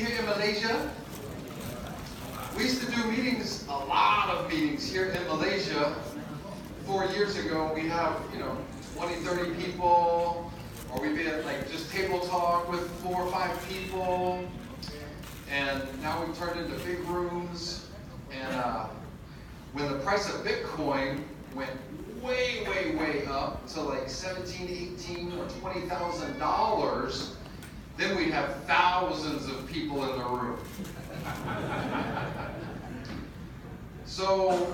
here in Malaysia? We used to do meetings, a lot of meetings here in Malaysia. 4 years ago, we have, 20, 30 people, or we've been like just table talk with 4 or 5 people. And now we've turned into big rooms. And when the price of Bitcoin went way, way, way up to like $17, $18, or $20,000, then we'd have thousands of people in the room. So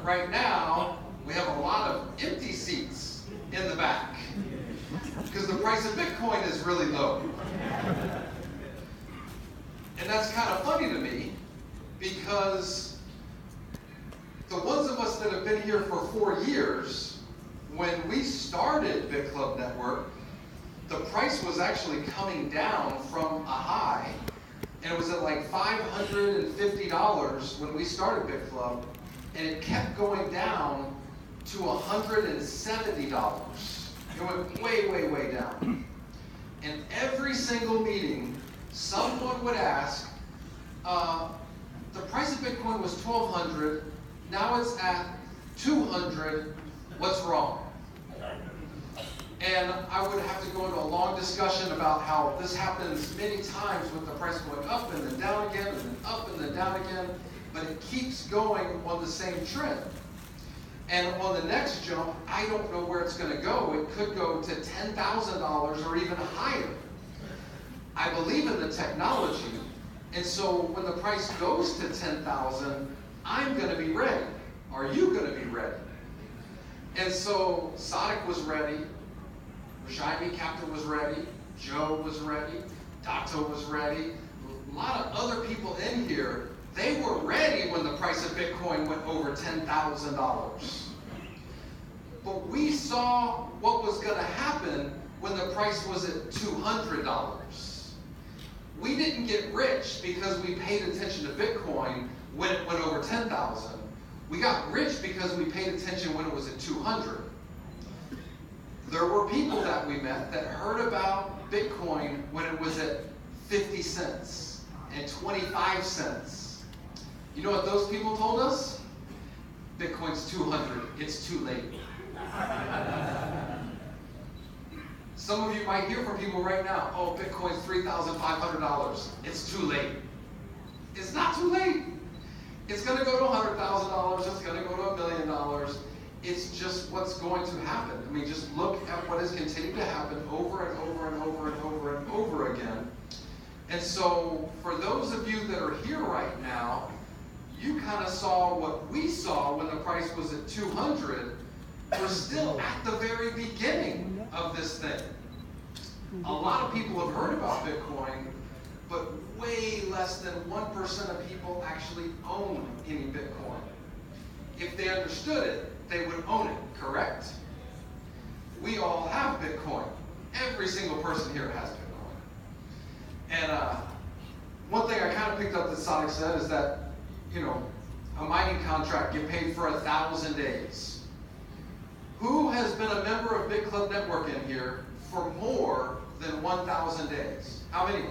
right now, we have a lot of empty seats in the back because the price of Bitcoin is really low. And that's kind of funny to me because the ones of us that have been here for 4 years, when we started Bitclub Network, the price was actually coming down from a high, and it was at like $550 when we started Bitclub, and it kept going down to $170. It went way, way, way down. And every single meeting, someone would ask, the price of Bitcoin was $1,200, now it's at $200, what's wrong? And I would have to go into a long discussion about how this happens many times with the price going up and then down again, and then up and then down again, but it keeps going on the same trend. And on the next jump, I don't know where it's going to go. It could go to $10,000 or even higher. I believe in the technology, and so when the price goes to $10,000, I'm going to be ready. Are you going to be ready? And so Sadiq was ready. Jaime Captain was ready, Joe was ready, Dato was ready, a lot of other people in here, they were ready when the price of Bitcoin went over $10,000. But we saw what was going to happen when the price was at $200. We didn't get rich because we paid attention to Bitcoin when it went over $10,000. We got rich because we paid attention when it was at $200. There were people that we met that heard about Bitcoin when it was at 50 cents and 25 cents. You know what those people told us? Bitcoin's 200, it's too late. Some of you might hear from people right now, oh, Bitcoin's $3,500, it's too late. It's not too late. It's gonna go to $100,000, it's gonna go to $1 million. It's just what's going to happen. I mean, just look at what is continuing to happen over and over and over and over and over again. And so, for those of you that are here right now, you kind of saw what we saw when the price was at 200. We're still at the very beginning of this thing. A lot of people have heard about Bitcoin, but way less than 1% of people actually own any Bitcoin. If they understood it, they would own it, correct? We all have Bitcoin. Every single person here has Bitcoin. And one thing I kind of picked up that Sadiq said is that, a mining contract, get paid for 1,000 days. Who has been a member of Bitclub Network in here for more than 1,000 days? How many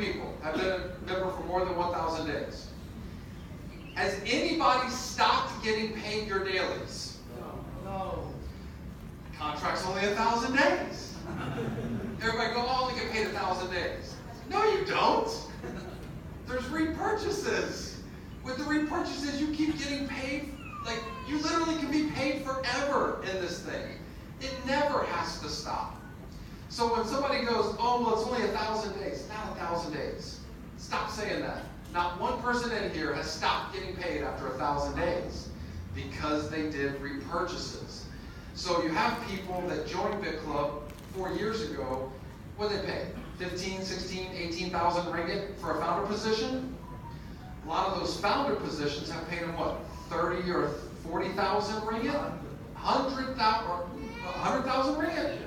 people have been a member for more than 1,000 days? Has anybody stopped getting paid your dailies? No. Contract's only 1,000 days. Everybody go, oh, only get paid 1,000 days. No, you don't. There's repurchases. With the repurchases, you keep getting paid. Like, you literally can be paid forever in this thing. It never has to stop. So when somebody goes, oh, well, it's only 1,000 days. Not 1,000 days. Stop saying that. Not one person in here has stopped getting paid after 1,000 days because they did repurchases. So you have people that joined Bitclub 4 years ago. What did they pay? 15, 16, 18,000 ringgit for a founder position? A lot of those founder positions have paid them what? 30 or 40,000 ringgit? 100,000 ringgit?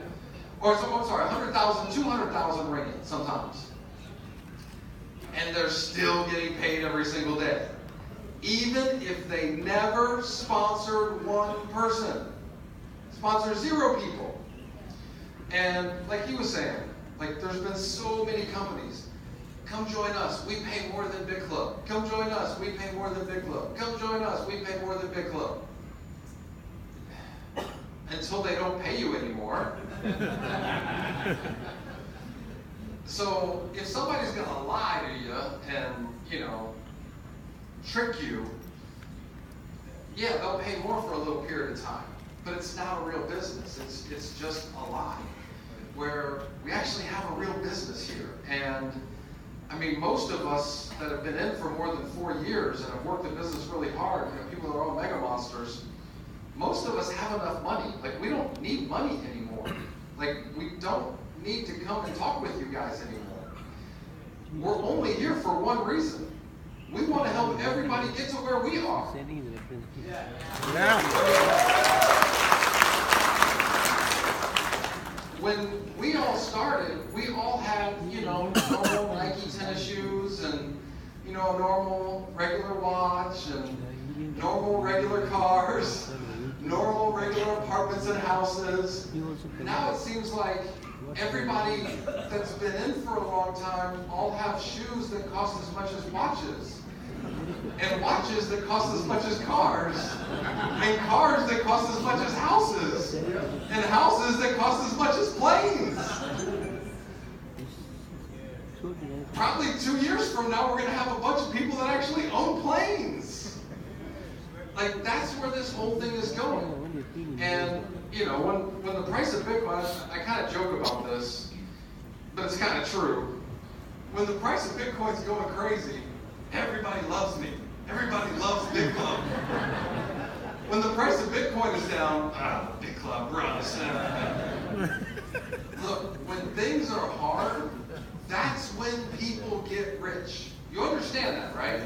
Or, I'm sorry, 100,000, 200,000 ringgit sometimes. And they're still getting paid every single day. Even if they never sponsored one person. Sponsor 0 people. And like he was saying, like there's been so many companies. come join us, we pay more than Bitclub. Come join us, we pay more than Bitclub. Come join us, we pay more than Bitclub. Until they don't pay you anymore. So if somebody's gonna lie to you and, trick you, yeah, they'll pay more for a little period of time. But it's not a real business. It's just a lie. Where we actually have a real business here. And I mean, most of us that have been in for more than 4 years and have worked the business really hard, people that are all mega monsters, most of us have enough money. Like, we don't need money anymore. Like, we don't need to come and talk with you guys anymore. We're only here for one reason. We want to help everybody get to where we are. When we all started, we all had, normal Nike tennis shoes and, a normal regular watch and normal regular cars, normal regular apartments and houses. Now it seems like everybody that's been in for a long time all have shoes that cost as much as watches, and watches that cost as much as cars, and cars that cost as much as houses, and houses that cost as much as planes. Probably 2 years from now, we're going to have a bunch of people that actually own planes. Like, that's where this whole thing is going. And, when the price of Bitcoin, I kind of joke about this, but it's kind of true. When the price of Bitcoin's going crazy, everybody loves me. Everybody loves Bitclub. When the price of Bitcoin is down, Bitclub, Russ. Look, when things are hard, that's when people get rich. You understand that, right?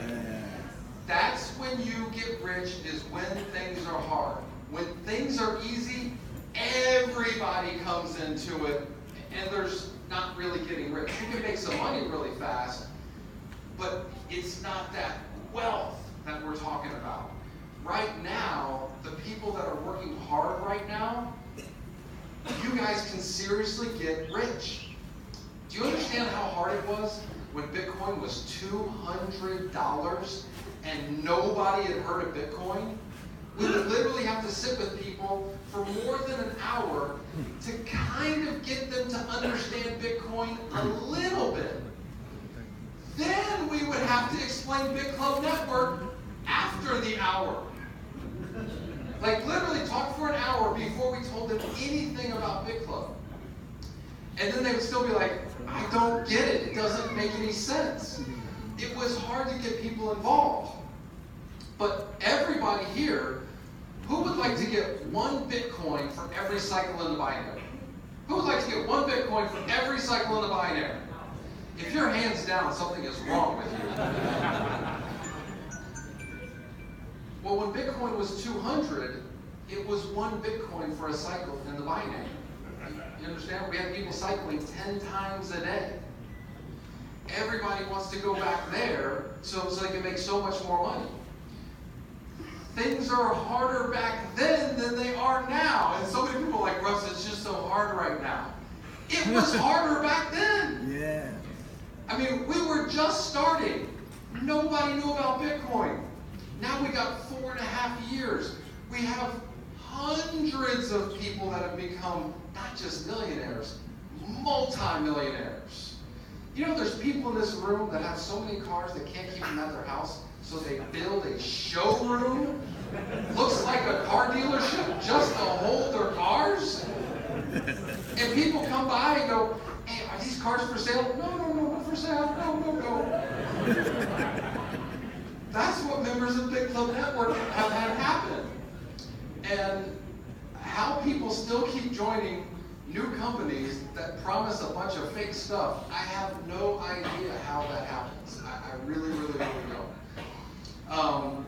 That's when you get rich, is when things are hard. When things are easy, everybody comes into it, and there's not really getting rich. You can make some money really fast, but it's not that wealth that we're talking about. Right now, the people that are working hard right now, you guys can seriously get rich. Do you understand how hard it was when Bitcoin was $200 and nobody had heard of Bitcoin? We would literally have to sit with people for more than an hour to kind of get them to understand Bitcoin a little bit. Then we would have to explain Bitclub Network after the hour. Like, literally talk for an hour before we told them anything about Bitclub. And then they would still be like, I don't get it. It doesn't make any sense. It was hard to get people involved. But everybody here, who would like to get 1 Bitcoin for every cycle in the binary? Who would like to get 1 Bitcoin for every cycle in the binary? If your hand's down, something is wrong with you. Well, when Bitcoin was 200, it was 1 Bitcoin for a cycle in the binary. You understand? We had people cycling 10 times a day. Everybody wants to go back there so they can make so much more money. Things are harder back then than they are now. And so many people are like, Russ, it's just so hard right now. It was harder back then. Yeah. I mean, we were just starting. Nobody knew about Bitcoin. Now we got 4.5 years. We have hundreds of people that have become not just millionaires, multi-millionaires. There's people in this room that have so many cars they can't keep them at their house, so they build a showroom. Looks like a car dealership just to hold their cars. And people come by and go, hey, are these cars for sale? No, not for sale. No. That's what members of Bitclub Network have had happen. And how people still keep joining new companies that promise a bunch of fake stuff, I have no idea how that happens. I really don't.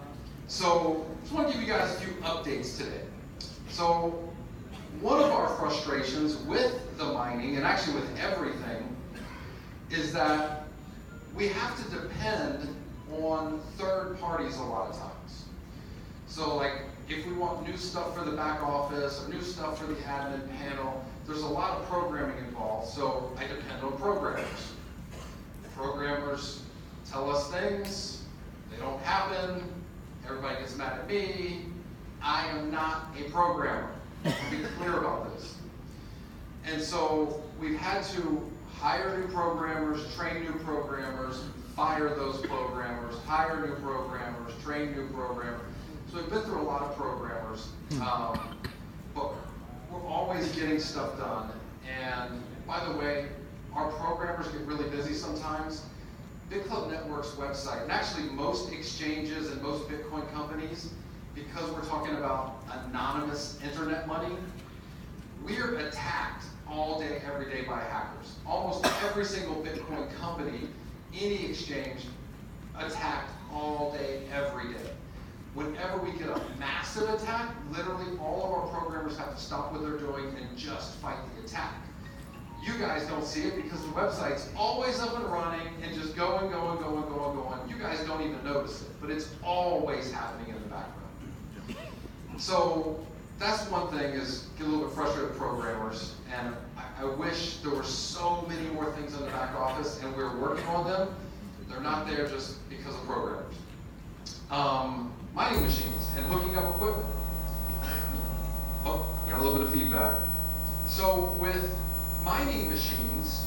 So just want to give you guys a few updates today. So one of our frustrations with the mining, and actually with everything, is that we have to depend on third parties a lot of times. So like, if we want new stuff for the back office or new stuff for the admin panel, there's a lot of programming involved, so I depend on programmers. Programmers tell us things, they don't happen, everybody gets mad at me. I am not a programmer. I'll be clear about this. And so we've had to hire new programmers, train new programmers, fire those programmers, hire new programmers, train new programmers. So we've been through a lot of programmers, but we're always getting stuff done. And by the way, our programmers get really busy sometimes. Bitclub Network's website, and actually most exchanges and most Bitcoin companies, because we're talking about anonymous internet money, we're attacked all day, every day by hackers. Almost every single Bitcoin company, any exchange, attacked all day, every day. Whenever we get a massive attack, literally all of our programmers have to stop what they're doing and just fight the attack. You guys don't see it because the website's always up and running and just going. You guys don't even notice it, but it's always happening in the background. So that's one thing, is get a little bit frustrated with programmers, and I wish there were so many more things in the back office, and we're working on them. They're not there just because of programmers. Mining machines and hooking up equipment. Oh, got a little bit of feedback. So with mining machines,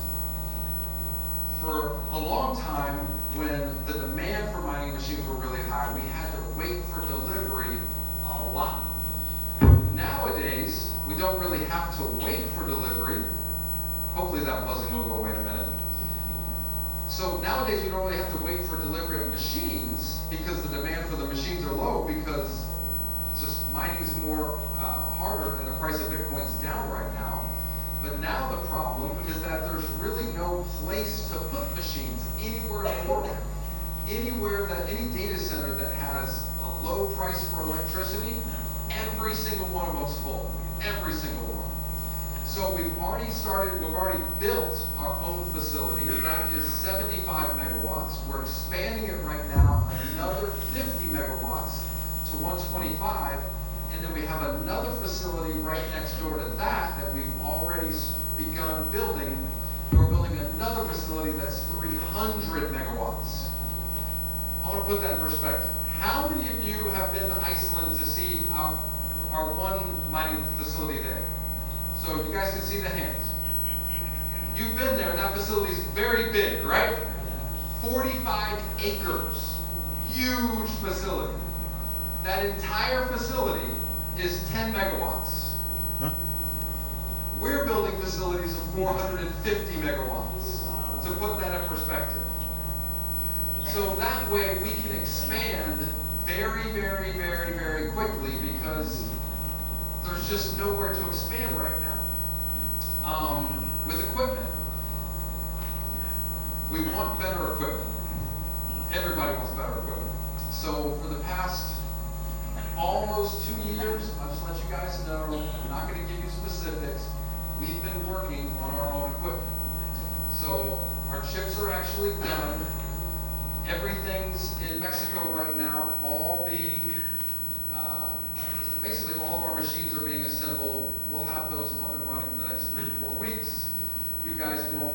for a long time, when the demand for mining machines were really high, we had to wait for delivery a lot. Nowadays, we don't really have to wait for delivery. Hopefully that buzzing will go away in a minute. So nowadays, we don't really have to wait for delivery of machines because the demand for the machines are low, because just mining's more harder and the price of Bitcoin's down right now. But now the problem is that there's really no place to put machines anywhere in the world. Anywhere that, any data center that has a low price for electricity, every single one of them's full. Every single one. So we've already built our own facility. That is 75 megawatts. We're expanding it right now another 50 megawatts to 125. And then we have another facility right next door to that we've already begun building. We're building another facility that's 300 megawatts. I want to put that in perspective. How many of you have been to Iceland to see our one mining facility there? So you guys can see the hands. You've been there, and that facility is very big, right? 45 acres. Huge facility. That entire facility is 10 megawatts. Huh? We're building facilities of 450 megawatts, to put that in perspective. So that way we can expand very quickly, because there's just nowhere to expand right now. With equipment, we want better equipment. Everybody wants better equipment. So for the past almost 2 years, I'll just let you guys know, I'm not going to give you specifics, we've been working on our own equipment. So our chips are actually done. Everything's in Mexico right now, all being, basically all of our machines are being assembled. We'll have those up and running in the next 3 to 4 weeks. You guys won't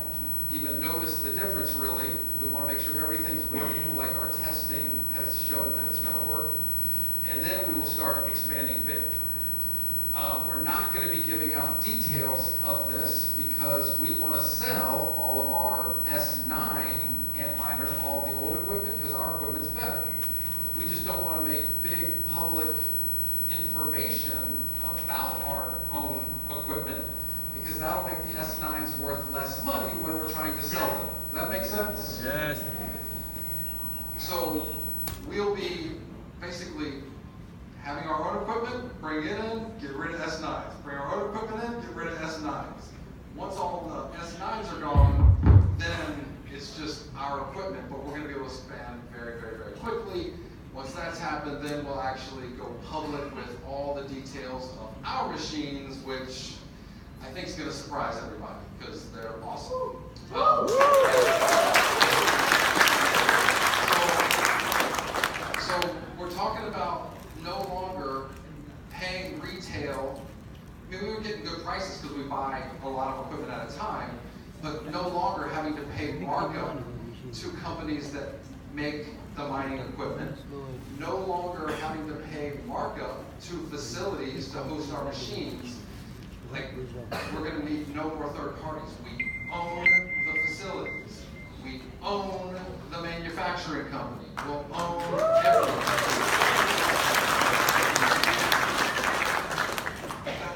even notice the difference, really. We want to make sure everything's working like our testing has shown that it's going to work. And then we will start expanding big. We're not going to be giving out details of this because we want to sell all of our S9 ant miners, all of the old equipment, because our equipment's better. We just don't want to make big public information about our own equipment, because that'll make the S9s worth less money when we're trying to sell them. Does that make sense? Yes. So we'll be basically having our own equipment, bring it in, get rid of S9s. Bring our own equipment in, get rid of S9s. Once all the S9s are gone, then it's just our equipment, but we're going to be able to expand very quickly. Once that's happened, then we'll actually go public with all the details of our machines, which I think is going to surprise everybody because they're awesome. So we're talking about no longer paying retail. I mean, we were getting good prices because we buy a lot of equipment at a time, but no longer having to pay markup to companies that make the mining equipment, no longer having to pay markup to facilities to host our machines. Like, we're going to need no more third parties. We own the facilities. We own the manufacturing company. We'll own everything.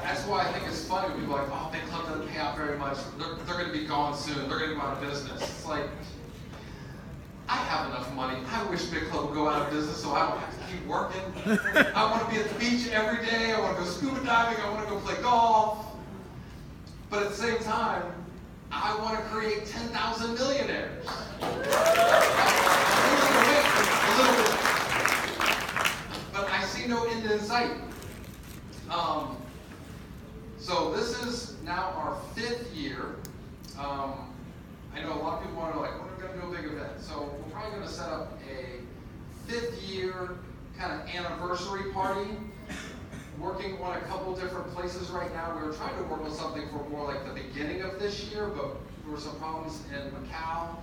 That's why I think it's funny when people are like, oh, Bitclub doesn't pay out very much. They're going to be gone soon. They're going to go out of business. It's like, I have enough money. I wish Bitclub would go out of business so I don't have to keep working. I want to be at the beach every day. I want to go scuba diving. I want to go play golf. But at the same time, I want to create 10,000 millionaires. A little bit. But I see no end in sight. So this is now our 5th year. I know a lot of people want to know, like, when are we going to do a big event? So we're probably going to set up a 5th year kind of anniversary party. Working on a couple different places right now. We were trying to work on something for more like the beginning of this year, but there were some problems in Macau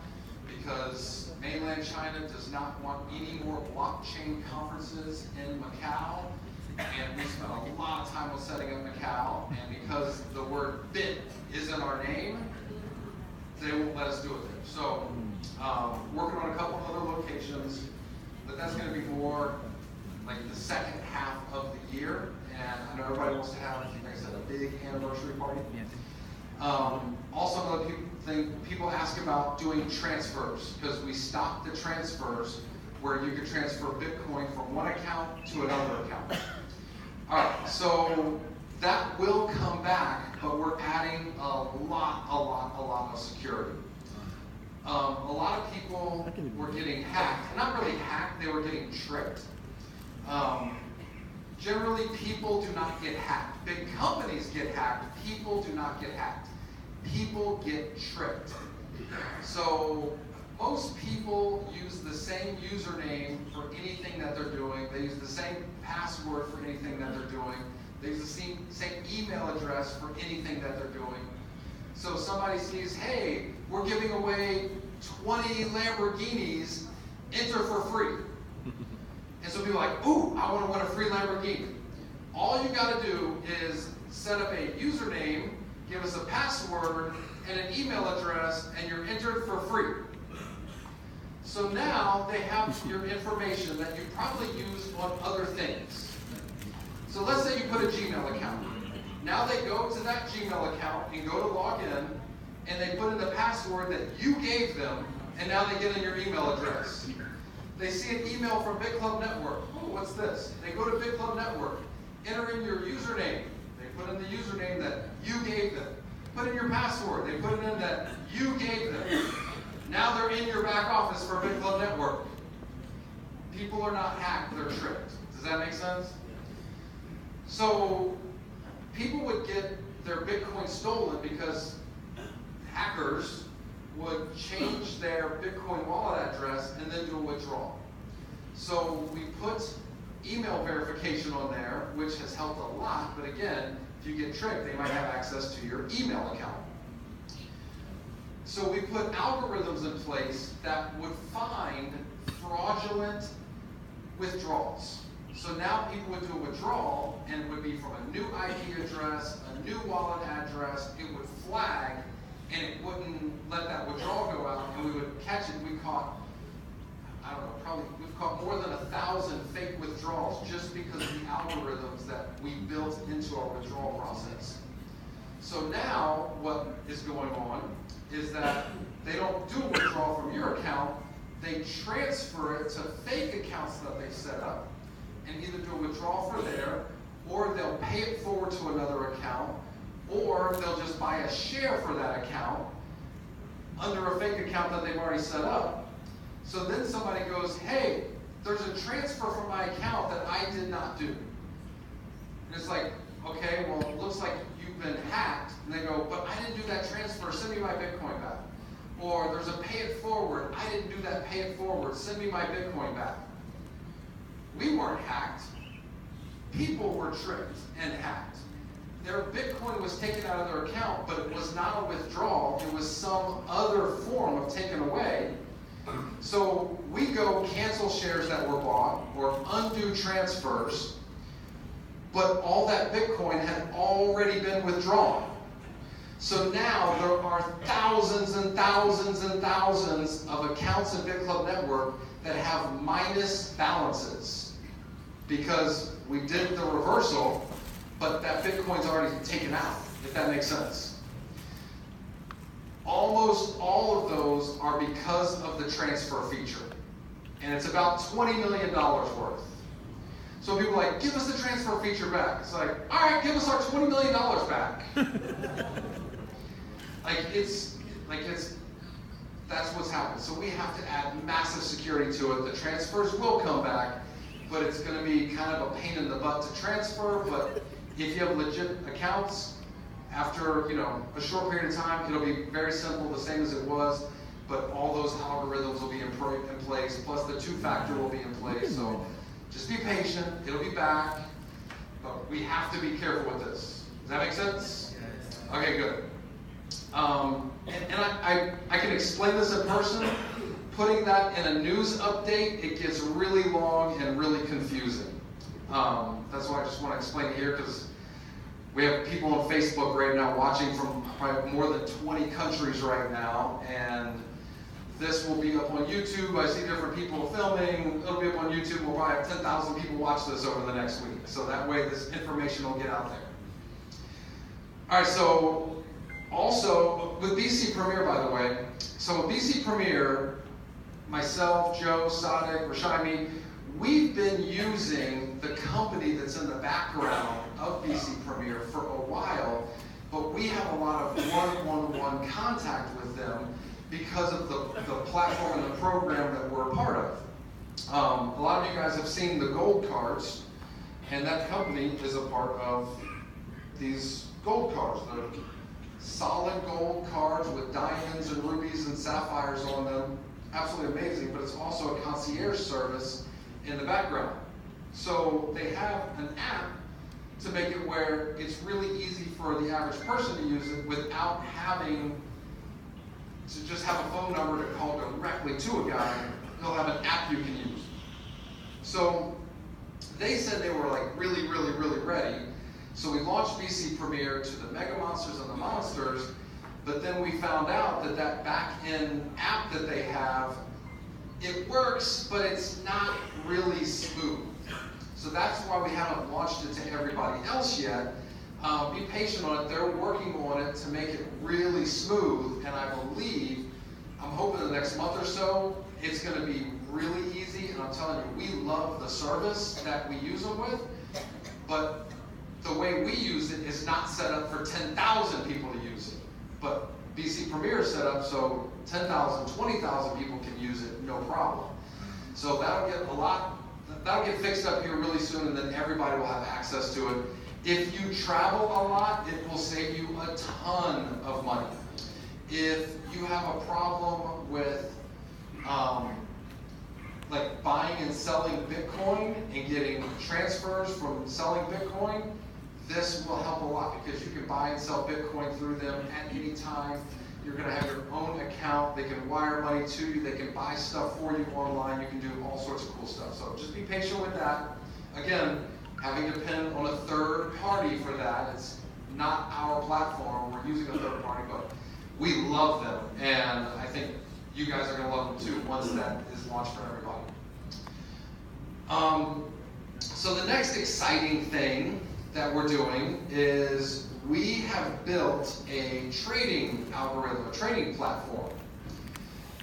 because mainland China does not want any more blockchain conferences in Macau. And we spent a lot of time on setting up Macau, and because the word bit is in our name, they won't let us do it there. So, working on a couple of other locations, but that's going to be more like the second half of the year. And I know everybody wants to have, like I said, a big anniversary party. Also, another thing people ask about doing transfers, because we stopped the transfers where you could transfer Bitcoin from one account to another account. All right, so that will come back, but we're adding a lot of security. A lot of people were getting hacked. Not really hacked, they were getting tricked. Generally, people do not get hacked. Big companies get hacked. People do not get hacked. People get tricked. So most people use the same username for anything that they're doing. They use the same password for anything that they're doing. They use the same email address for anything that they're doing. So somebody sees, hey, we're giving away 20 Lamborghinis, enter for free. And so people are like, ooh, I want to win a free Lamborghini. All you got to do is set up a username, give us a password, and an email address, and you're entered for free. So now they have your information that you probably used on other things. So let's say you put a Gmail account. Now they go to that Gmail account and go to log in, and they put in the password that you gave them, and now they get in your email address. They see an email from Bitclub Network. Oh, what's this? They go to Bitclub Network, enter in your username. They put in the username that you gave them. Put in your password. They put it in that you gave them. Now they're in your back office for Bitclub Network. People are not hacked, they're tricked. Does that make sense? So people would get their Bitcoin stolen because hackers would change their Bitcoin wallet address and then do a withdrawal. So we put email verification on there, which has helped a lot, but again, if you get tricked, they might have access to your email account. So we put algorithms in place that would find fraudulent withdrawals. So now people would do a withdrawal, and it would be from a new IP address, a new wallet address. It would flag, and it wouldn't let that withdrawal go out, and we would catch it. We caught, I don't know, we've caught more than 1,000 fake withdrawals just because of the algorithms that we built into our withdrawal process. So now what is going on is that they don't do a withdrawal from your account, they transfer it to fake accounts that they set up, and either do a withdrawal for there, or they'll pay it forward to another account, or they'll just buy a share for that account under a fake account that they've already set up. So then somebody goes, hey, there's a transfer from my account that I did not do. And it's like, okay, well, it looks like you've been hacked. And they go, but I didn't do that transfer, send me my Bitcoin back. Or there's a pay it forward, I didn't do that pay it forward, send me my Bitcoin back. We weren't hacked. People were tricked and hacked. Their Bitcoin was taken out of their account, but it was not a withdrawal. It was some other form of taken away. So we go cancel shares that were bought or undo transfers, but all that Bitcoin had already been withdrawn. So now there are thousands and thousands and thousands of accounts in Bitclub Network that have minus balances because we did the reversal, but that Bitcoin's already taken out, if that makes sense. Almost all of those are because of the transfer feature. And it's about $20 million worth. So people are like, give us the transfer feature back. It's like, all right, give us our $20 million back. That's what's happened. So we have to add massive security to it. The transfers will come back, but it's going to be kind of a pain in the butt to transfer. But if you have legit accounts, after a short period of time, it'll be very simple, the same as it was. But all those algorithms will be in place, plus the two-factor will be in place. So just be patient. It'll be back. But we have to be careful with this. Does that make sense? Okay, good. I can explain this in person. Putting that in a news update, it gets really long and really confusing. That's why I just want to explain it here, because we have people on Facebook right now watching from probably more than 20 countries right now, and this will be up on YouTube. I see different people filming. It'll be up on YouTube. We'll probably have 10,000 people watch this over the next week. So that way this information will get out there. All right, so also with BC Premier, by the way, so with BC Premier, myself, Joe, Sadek, Rashimi, we've been using the company that's in the background of BC Premier for a while, but we have a lot of one-on-one contact with them because of the platform and the program that we're a part of. A lot of you guys have seen the gold cards, and that company is a part of these gold cards. They're solid gold cards with diamonds and rubies and sapphires on them. Absolutely amazing, but it's also a concierge service in the background. So they have an app to make it where it's really easy for the average person to use it without having to just have a phone number to call directly to a guy. They'll have an app you can use. So they said they were like really, really, really ready. So we launched BC Premier to the Mega Monsters and the Monsters, but then we found out that that back-end app that they have, it works, but it's not really smooth. So that's why we haven't launched it to everybody else yet. Be patient on it. They're working on it to make it really smooth, and I believe, I'm hoping the next month or so, it's going to be really easy, and I'm telling you, we love the service that we use them with, but the way we use it is not set up for 10,000 people to use it. But BC Premier is set up so 10,000, 20,000 people can use it, no problem. So that'll get fixed up here really soon, and then everybody will have access to it. If you travel a lot, it will save you a ton of money. If you have a problem with like buying and selling Bitcoin and getting transfers from selling Bitcoin, this will help a lot because you can buy and sell Bitcoin through them at any time. You're going to have your own account. They can wire money to you. They can buy stuff for you online. You can do all sorts of cool stuff. So just be patient with that. Again, having to depend on a third party for that. It's not our platform. We're using a third party, but we love them. And I think you guys are going to love them too once that is launched for everybody. So the next exciting thing that we're doing is we have built a trading algorithm, a trading platform.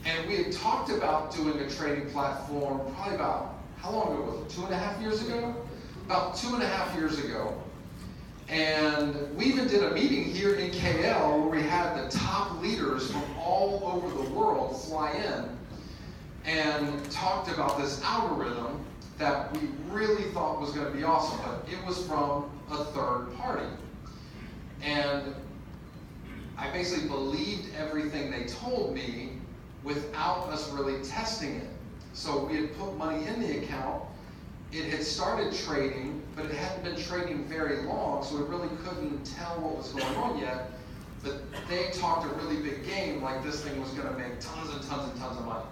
And we had talked about doing a trading platform probably about, how long ago was it, 2.5 years ago? About 2.5 years ago. And we even did a meeting here in KL where we had the top leaders from all over the world fly in and talked about this algorithm that we really thought was going to be awesome, but it was from a third party. And I basically believed everything they told me without us really testing it. So we had put money in the account. It had started trading, but it hadn't been trading very long, so we really couldn't tell what was going on yet. But they talked a really big game, like this thing was going to make tons and tons and tons of money.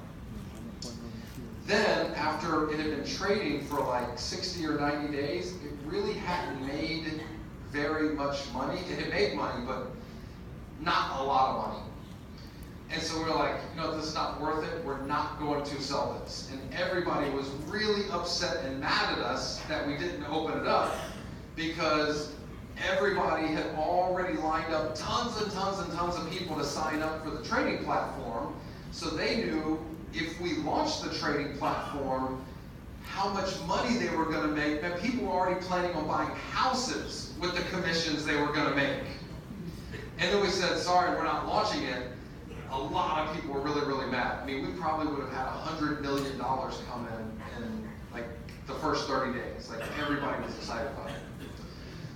after it had been trading for like 60 or 90 days, it really hadn't made very much money. It had made money, but not a lot of money. And so we were like, you know, this is not worth it. We're not going to sell this. And everybody was really upset and mad at us that we didn't open it up, because everybody had already lined up tons and tons and tons of people to sign up for the trading platform. So they knew if we launched the trading platform, how much money they were going to make. And people were already planning on buying houses with the commissions they were going to make. And then we said, sorry, we're not launching it. A lot of people were really, really mad. I mean, we probably would have had $100 million come in like the first 30 days. Like, everybody was excited about it.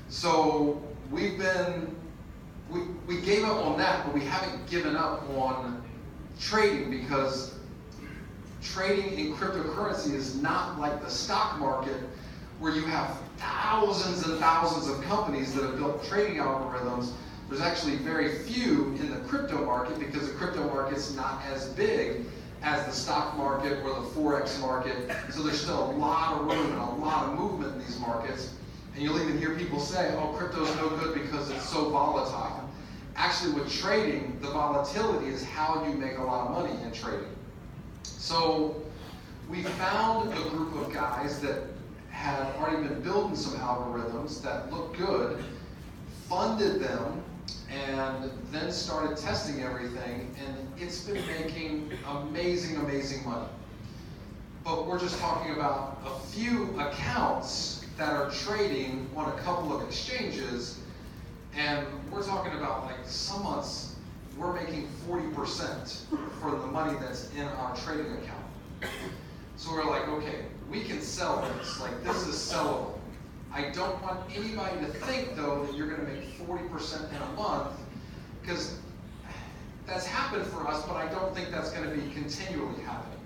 So we gave up on that, but we haven't given up on trading, because trading in cryptocurrency is not like the stock market, where you have thousands and thousands of companies that have built trading algorithms. There's actually very few in the crypto market, because the crypto market's not as big as the stock market or the Forex market. So there's still a lot of room and a lot of movement in these markets. And you'll even hear people say, oh, crypto's no good because it's so volatile. Actually, with trading, the volatility is how you make a lot of money in trading. So we found a group of guys that had already been building some algorithms that looked good, funded them, and then started testing everything, and it's been making amazing, amazing money. But we're just talking about a few accounts that are trading on a couple of exchanges, and we're talking about, like, some months we're making 40% for the money that's in our trading account. So we're like, okay, we can sell this. Like, this is sellable. I don't want anybody to think, though, that you're going to make 40% in a month, because that's happened for us, but I don't think that's going to be continually happening.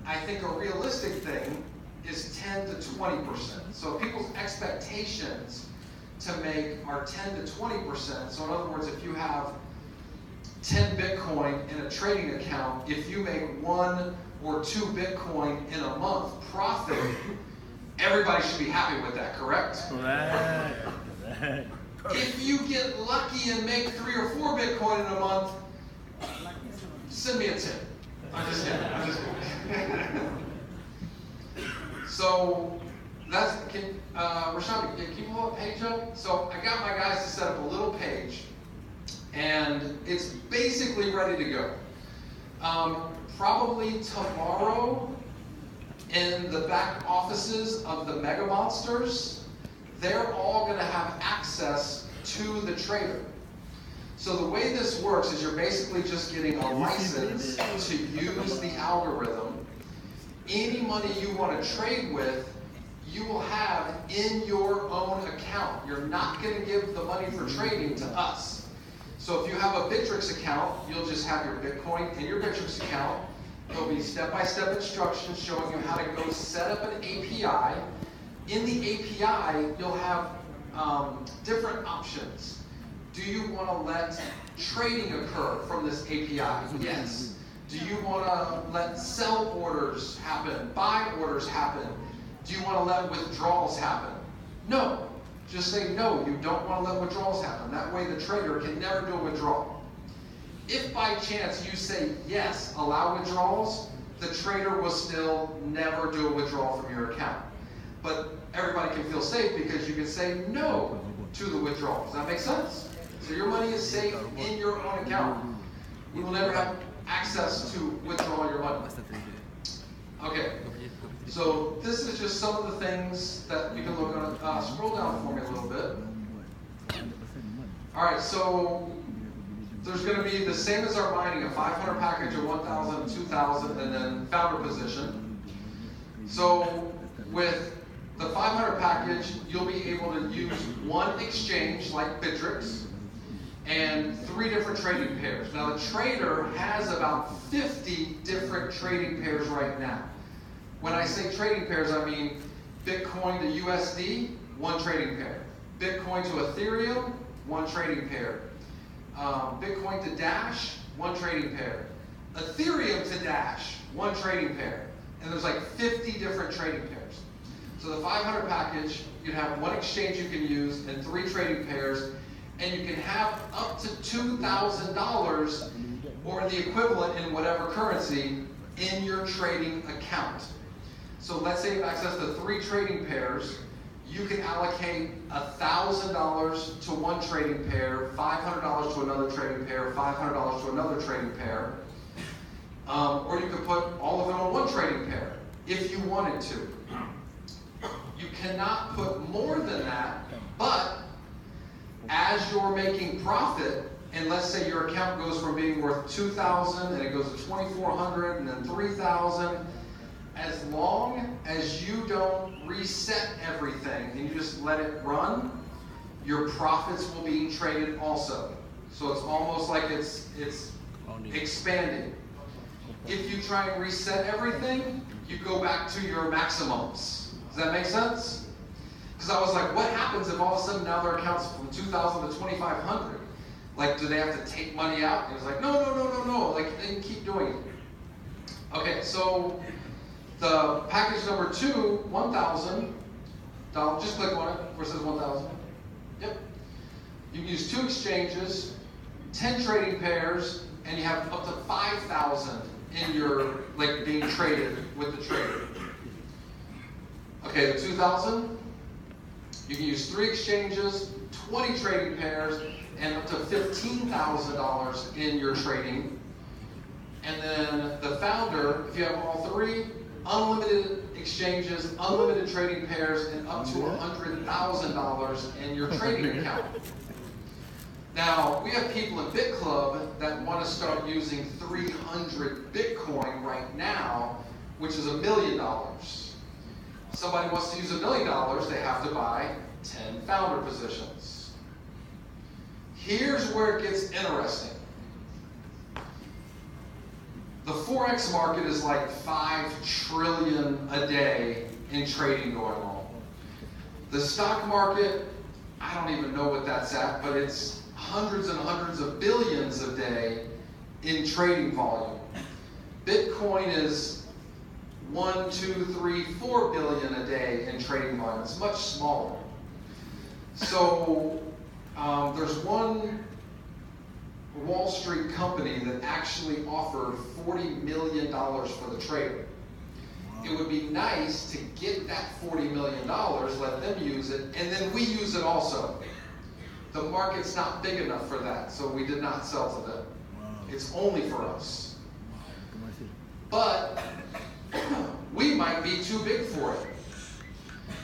I think a realistic thing is 10 to 20%. So people's expectations to make are 10 to 20%. So in other words, if you have 10 Bitcoin in a trading account, if you make 1 or 2 Bitcoin in a month profit, everybody should be happy with that, correct? Right. If you get lucky and make 3 or 4 Bitcoin in a month, send me a tip. I'm just kidding. So that's, Rashad, can you pull that page up? So I got my guys to set up a little page, and it's basically ready to go. Probably tomorrow, in the back offices of the mega monsters, they're all going to have access to the trader. So the way this works is you're basically just getting a license to use the algorithm. Any money you want to trade with, you will have in your own account. You're not going to give the money for trading to us. So if you have a Bittrex account, you'll just have your Bitcoin in your Bittrex account. There'll be step-by-step instructions showing you how to go set up an API. In the API, you'll have different options. Do you want to let trading occur from this API? Yes. Do you want to let sell orders happen, buy orders happen? Do you want to let withdrawals happen? No. Just say no, you don't want to let withdrawals happen. That way the trader can never do a withdrawal. If by chance you say yes, allow withdrawals, the trader will still never do a withdrawal from your account. But everybody can feel safe because you can say no to the withdrawal. Does that make sense? So your money is safe in your own account. You will never have access to withdraw your money. Okay, so this is just some of the things that you can look on. Scroll down for me a little bit. All right, so there's going to be the same as our mining, a 500 package, a 1,000, 2,000, and then founder position. So with the 500 package, you'll be able to use one exchange like Bitclub and 3 different trading pairs. Now the trader has about 50 different trading pairs right now. When I say trading pairs, I mean Bitcoin to USD, 1 trading pair. Bitcoin to Ethereum, 1 trading pair. Bitcoin to Dash, 1 trading pair. Ethereum to Dash, 1 trading pair. and there's like 50 different trading pairs. So the 500 package, you'd have 1 exchange you can use and 3 trading pairs, and you can have up to $2,000 or the equivalent in whatever currency in your trading account. So let's say you have access to 3 trading pairs. You can allocate $1,000 to one trading pair, $500 to another trading pair, $500 to another trading pair. Or you could put all of it on one trading pair if you wanted to. You cannot put more than that, but as you're making profit, and let's say your account goes from being worth $2,000 and it goes to $2,400 and then $3,000, as long as you don't reset everything and you just let it run, your profits will be traded also. So it's almost like it's expanding. If you try and reset everything, you go back to your maximums. Does that make sense? Because I was like, what happens if all of a sudden now their account's from 2,000 to 2,500? Like, do they have to take money out? And it was like, no. Like, they can keep doing it. Okay, so the package number 2, $1,000. Just click on it where it says 1,000. Yep. You can use 2 exchanges, 10 trading pairs, and you have up to 5,000 in your, like, being traded with the trader. Okay, the 2,000. You can use 3 exchanges, 20 trading pairs, and up to $15,000 in your trading. And then the founder, if you have all 3, unlimited exchanges, unlimited trading pairs, and up to $100,000 in your trading account. Now, we have people in Bitclub that want to start using 300 Bitcoin right now, which is $1 million. Somebody wants to use $1 million, they have to buy 10 founder positions. Here's where it gets interesting. The Forex market is like 5 trillion a day in trading going on. The stock market, I don't even know what that's at, but it's hundreds and hundreds of billions a day in trading volume. Bitcoin is 1, 2, 3, 4 billion a day in trading volume. It's much smaller. So there's one Wall Street company that actually offered $40 million for the trader. It would be nice to get that $40 million, let them use it, and then we use it also. The market's not big enough for that, so we did not sell to them. It's only for us. But we might be too big for it.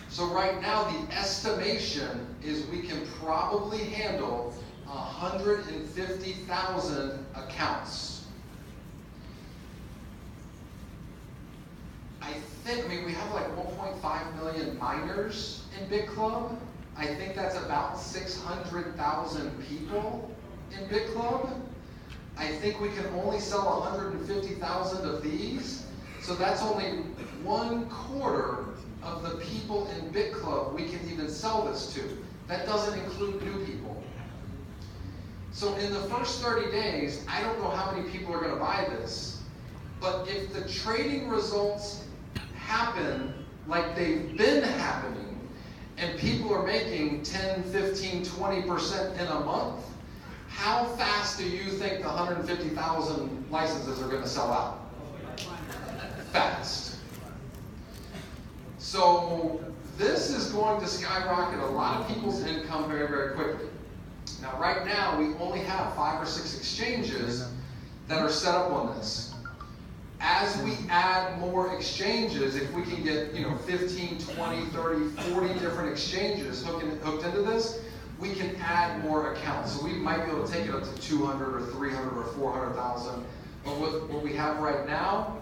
So right now, the estimation is we can probably handle 150,000 accounts. I mean, we have like 1.5 million miners in Bitclub. I think that's about 600,000 people in Bitclub. I think we can only sell 150,000 of these. So that's only 1/4 of the people in Bitclub we can even sell this to. That doesn't include new people. So in the first 30 days, I don't know how many people are going to buy this, but if the trading results happen like they've been happening, and people are making 10, 15, 20% in a month, how fast do you think the 150,000 licenses are going to sell out? Fast. So this is going to skyrocket a lot of people's income very, very quickly. Now, right now, we only have 5 or 6 exchanges that are set up on this. As we add more exchanges, if we can get 15, 20, 30, 40 different exchanges hooked into this, we can add more accounts. So we might be able to take it up to 200 or 300 or 400,000. But with what we have right now,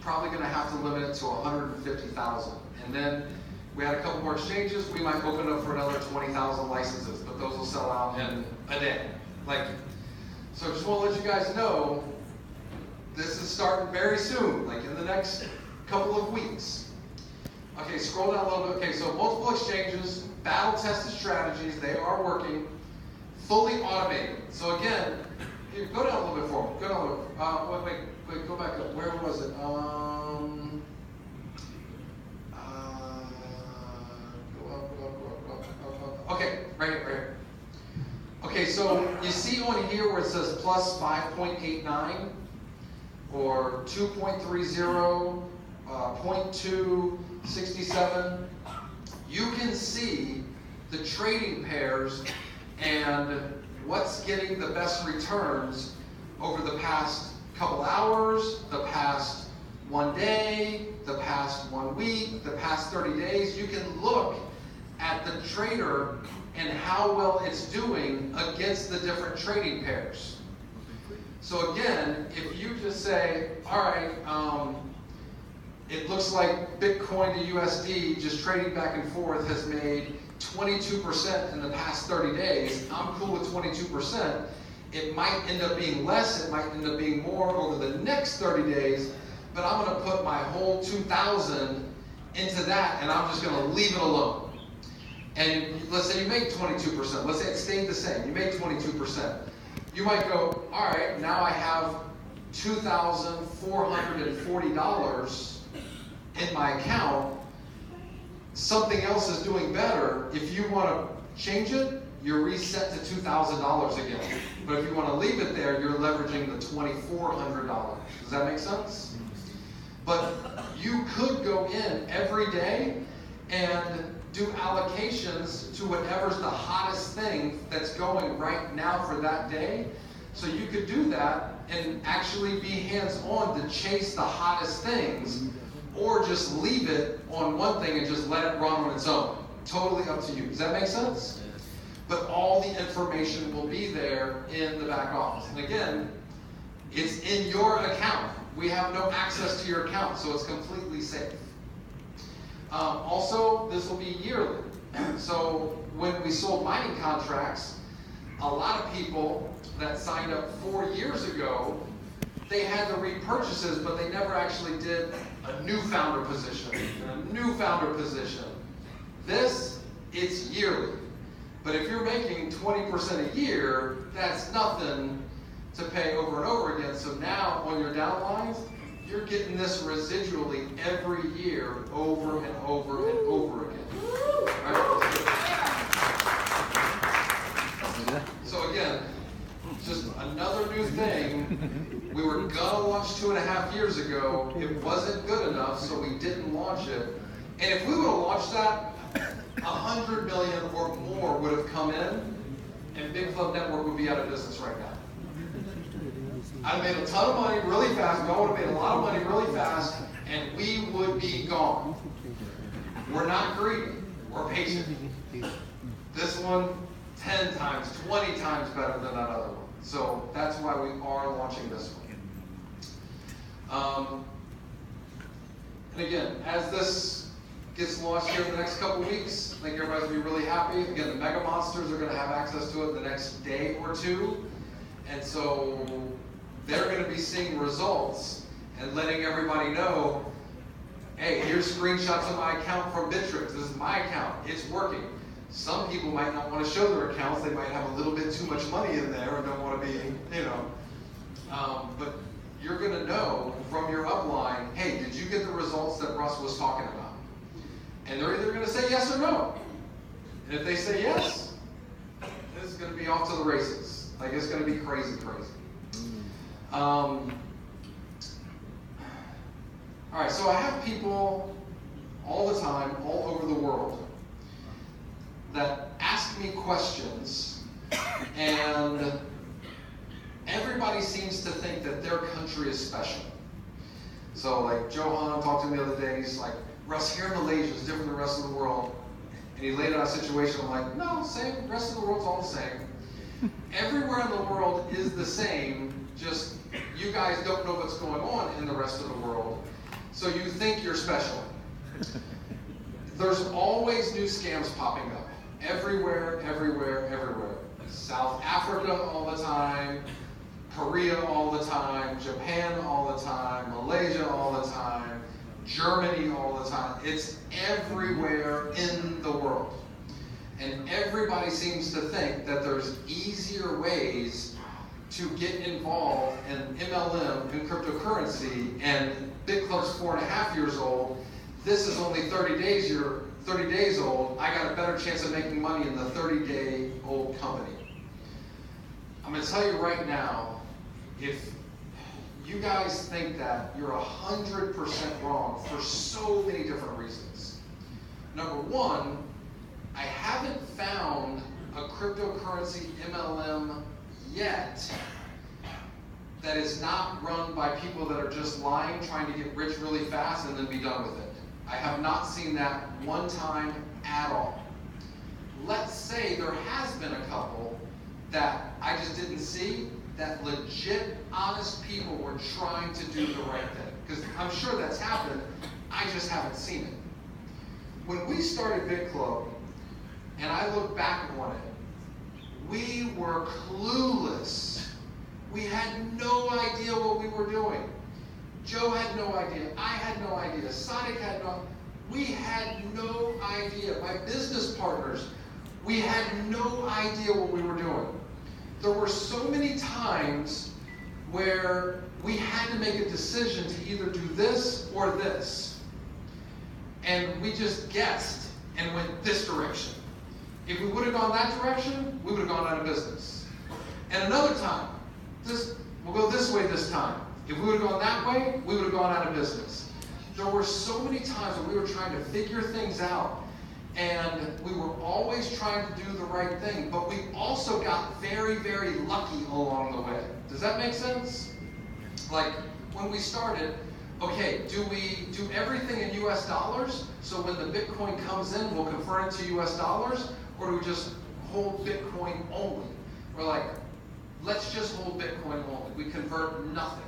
probably going to have to limit it to 150,000. And then we had a couple more exchanges, we might open up for another 20,000 licenses, but those will sell out in a day. So I just want to let you guys know, this is starting very soon, like in the next couple of weeks. Okay, scroll down a little bit. Okay, so multiple exchanges, battle-tested strategies, they are working, fully automated. So again, go down a little bit for me. Go down a little bit. Wait, go back up. Where was it? so you see on here where it says plus 5.89 or 2.30, 0.267. You can see the trading pairs and what's getting the best returns over the past couple hours, the past 1 day, the past 1 week, the past 30 days. You can look at the trader and how well it's doing against the different trading pairs. So again, if you just say, all right, it looks like Bitcoin to USD, just trading back and forth, has made 22% in the past 30 days. I'm cool with 22%. It might end up being less, it might end up being more over the next 30 days, but I'm gonna put my whole 2,000 into that and I'm just gonna leave it alone. And let's say you make 22%, let's say it stayed the same, you make 22%. You might go, all right, now I have $2,440 in my account. Something else is doing better. If you want to change it, you're reset to $2,000 again. But if you want to leave it there, you're leveraging the $2,400. Does that make sense? But you could go in every day and do allocations to whatever's the hottest thing that's going right now for that day. So you could do that and actually be hands-on to chase the hottest things, or just leave it on one thing and just let it run on its own. Totally up to you. Does that make sense? But all the information will be there in the back office. And again, it's in your account. We have no access to your account, so it's completely safe. Also, this will be yearly. So when we sold mining contracts, a lot of people that signed up 4 years ago, they had the repurchases, but they never actually did a new founder position, and a new founder position. This, it's yearly. But if you're making 20% a year, that's nothing to pay over and over again. So now on your downlines, you're getting this residually every year over and over and over again. All right? So again, just another new thing. We were gonna launch 2.5 years ago. It wasn't good enough, so we didn't launch it. And if we would have launched that, 100 million or more would have come in, and Bitclub Network would be out of business right now. I'd have made a ton of money really fast. We all would have made a lot of money really fast, and we would be gone. We're not greedy. We're patient. This one, 10 times, 20 times better than that other one. So that's why we are launching this one. And again, as this gets launched here in the next couple weeks, I think everybody's going to be really happy. Again, the mega monsters are going to have access to it the next day or two. And so they're going to be seeing results and letting everybody know, hey, here's screenshots of my account from Bitrix. This is my account. It's working. Some people might not want to show their accounts. They might have a little bit too much money in there and don't want to be, but you're going to know from your upline, hey, did you get the results that Russ was talking about? And they're either going to say yes or no. And if they say yes, it's going to be off to the races. Like, it's going to be crazy, crazy. All right, so I have people all the time, all over the world, that ask me questions, and everybody seems to think that their country is special. So like Johan talked to me the other day, he's like, Russ, here in Malaysia is different than the rest of the world. And he laid out a situation, I'm like, no, same, the rest of the world's all the same. Everywhere in the world is the same, just you guys don't know what's going on in the rest of the world, so you think you're special. There's always new scams popping up. Everywhere, everywhere, everywhere. South Africa all the time, Korea all the time, Japan all the time, Malaysia all the time, Germany all the time. It's everywhere in the world. And everybody seems to think that there's easier ways to get involved in MLM and cryptocurrency, and Bitclub's 4.5 years old. This is only 30 days old. I got a better chance of making money in the 30-day-old company. I'm going to tell you right now, if you guys think that, you're 100% wrong for so many different reasons. Number one, I haven't found a cryptocurrency MLM yet that is not run by people that are just lying, trying to get rich really fast and then be done with it. I have not seen that one time at all. Let's say there has been a couple that I just didn't see, that legit, honest people were trying to do the right thing. Because I'm sure that's happened, I just haven't seen it. When we started Bitclub, and I look back on it, we were clueless. We had no idea what we were doing. Joe had no idea. I had no idea. Sadiq had no. We had no idea. My business partners, we had no idea what we were doing. There were so many times where we had to make a decision to either do this or this. And we just guessed and went this direction. If we would have gone that direction, we would have gone out of business. And another time, we'll go this way this time. If we would have gone that way, we would have gone out of business. There were so many times when we were trying to figure things out, and we were always trying to do the right thing, but we also got very, very lucky along the way. Does that make sense? Like, when we started, okay, do we do everything in US dollars, so when the Bitcoin comes in, we'll convert it to US dollars, or do we just hold Bitcoin only? We're like, let's just hold Bitcoin only. We convert nothing.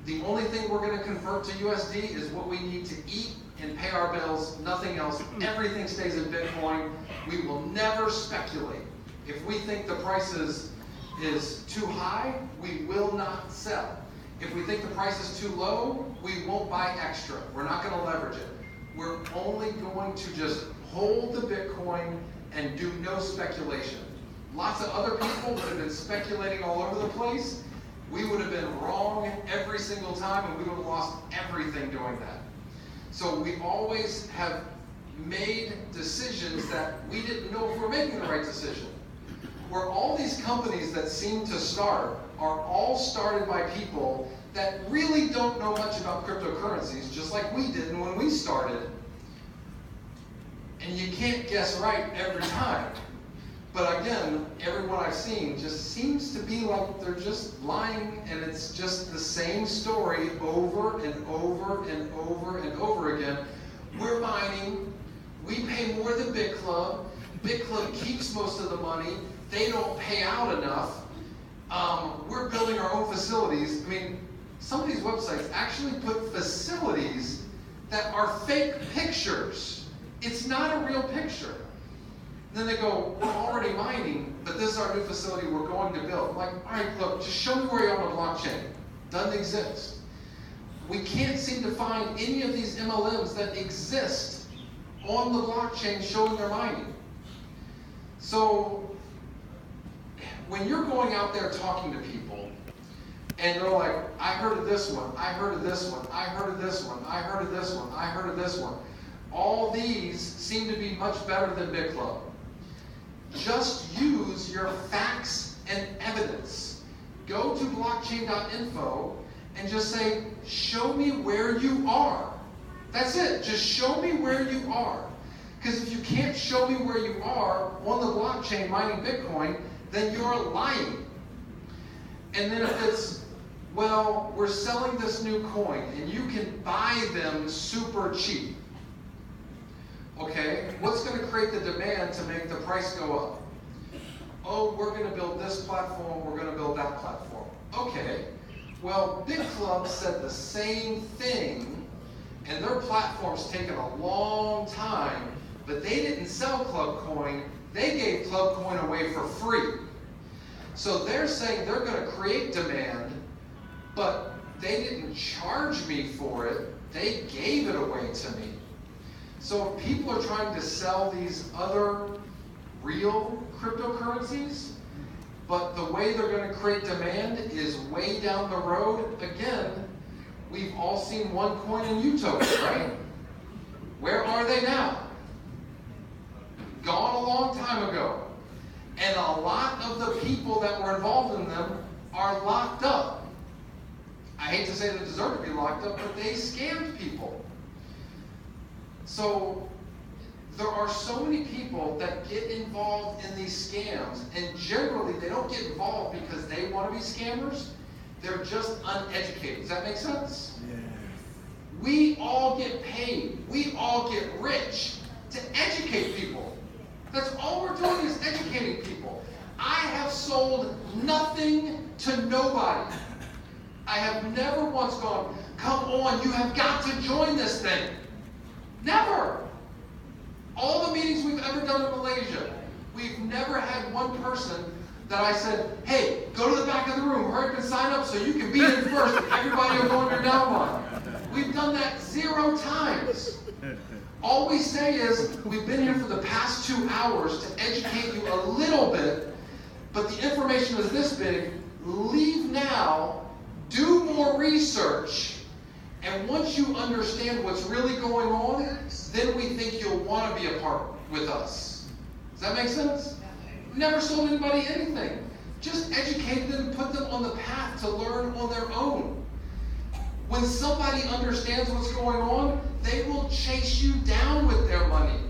The only thing we're going to convert to USD is what we need to eat and pay our bills, nothing else. Everything stays in Bitcoin. We will never speculate. If we think the price is too high, we will not sell. If we think the price is too low, we won't buy extra. We're not going to leverage it. We're only going to just hold the Bitcoin and do no speculation. Lots of other people would have been speculating all over the place. We would have been wrong every single time, and we would have lost everything doing that. So we always have made decisions that we didn't know if we're making the right decision. Where all these companies that seem to start are all started by people that really don't know much about cryptocurrencies, just like we didn't when we started. And you can't guess right every time. But again, everyone I've seen just seems to be like they're just lying, and it's just the same story over and over and over and over again. We're mining, we pay more than Bitclub, Bitclub keeps most of the money, they don't pay out enough, we're building our own facilities. I mean, some of these websites actually put facilities that are fake pictures. It's not a real picture. Then they go, we're already mining, but this is our new facility we're going to build. I'm like, all right, look, just show me where you're on the blockchain. Doesn't exist. We can't seem to find any of these MLMs that exist on the blockchain showing their mining. So when you're going out there talking to people, and they're like, I heard of this one, I heard of this one, I heard of this one, I heard of this one, I heard of this one. All these seem to be much better than Bitclub. Just use your facts and evidence. Go to blockchain.info and just say, show me where you are. That's it. Just show me where you are. Because if you can't show me where you are on the blockchain mining Bitcoin, then you're lying. And then if it's, well, we're selling this new coin and you can buy them super cheap. Okay, what's going to create the demand to make the price go up? Oh, we're going to build this platform, we're going to build that platform. Okay, well, Bitclub said the same thing, and their platform's taken a long time, but they didn't sell Club Coin, they gave Club Coin away for free. So they're saying they're going to create demand, but they didn't charge me for it, they gave it away to me. So people are trying to sell these other real cryptocurrencies, but the way they're going to create demand is way down the road. Again, we've all seen OneCoin and Utopia, right? Where are they now? Gone a long time ago. And a lot of the people that were involved in them are locked up. I hate to say they deserve to be locked up, but they scammed people. So there are so many people that get involved in these scams, and generally they don't get involved because they want to be scammers. They're just uneducated. Does that make sense? Yeah. We all get paid. We all get rich to educate people. That's all we're doing is educating people. I have sold nothing to nobody. I have never once gone, come on, you have got to join this thing. Never. All the meetings we've ever done in Malaysia, we've never had one person that I said, hey, go to the back of the room, hurry up and sign up so you can be in first and everybody will go on your downline. We've done that 0 times. All we say is, we've been here for the past 2 hours to educate you a little bit, but the information is this big. Leave now, do more research, and once you understand what's really going on, then we think you'll want to be a part with us. Does that make sense? Never sold anybody anything. Just educated them, put them on the path to learn on their own. When somebody understands what's going on, they will chase you down with their money.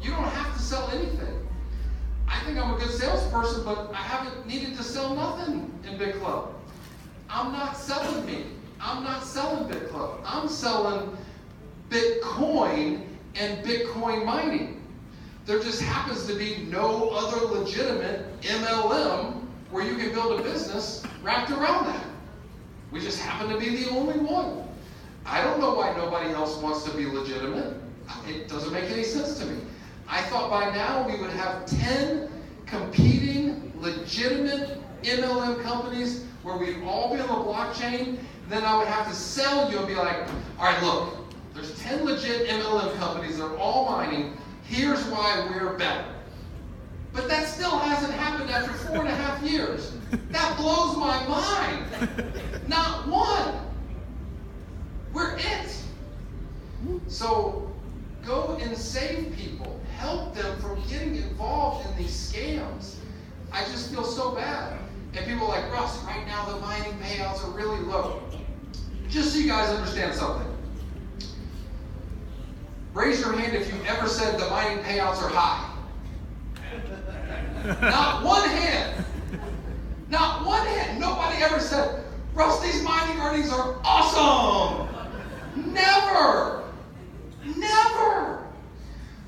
You don't have to sell anything. I think I'm a good salesperson, but I haven't needed to sell nothing in Bitclub. I'm not selling me. I'm not selling Bitclub. I'm selling Bitcoin and Bitcoin mining. There just happens to be no other legitimate MLM where you can build a business wrapped around that. We just happen to be the only one. I don't know why nobody else wants to be legitimate. It doesn't make any sense to me. I thought by now we would have 10 competing, legitimate MLM companies where we'd all be on the blockchain. Then I would have to sell you and be like, all right, look, there's 10 legit MLM companies. They're all mining. Here's why we're better. But that still hasn't happened after 4.5 years. That blows my mind. Not one. We're it. So go and save people. Help them from getting involved in these scams. I just feel so bad. And people are like, Russ, right now the mining payouts are really low. Just so you guys understand something. Raise your hand if you've ever said the mining payouts are high. Not one hand. Not one hand. Nobody ever said, Russ, these mining earnings are awesome. Never. Never.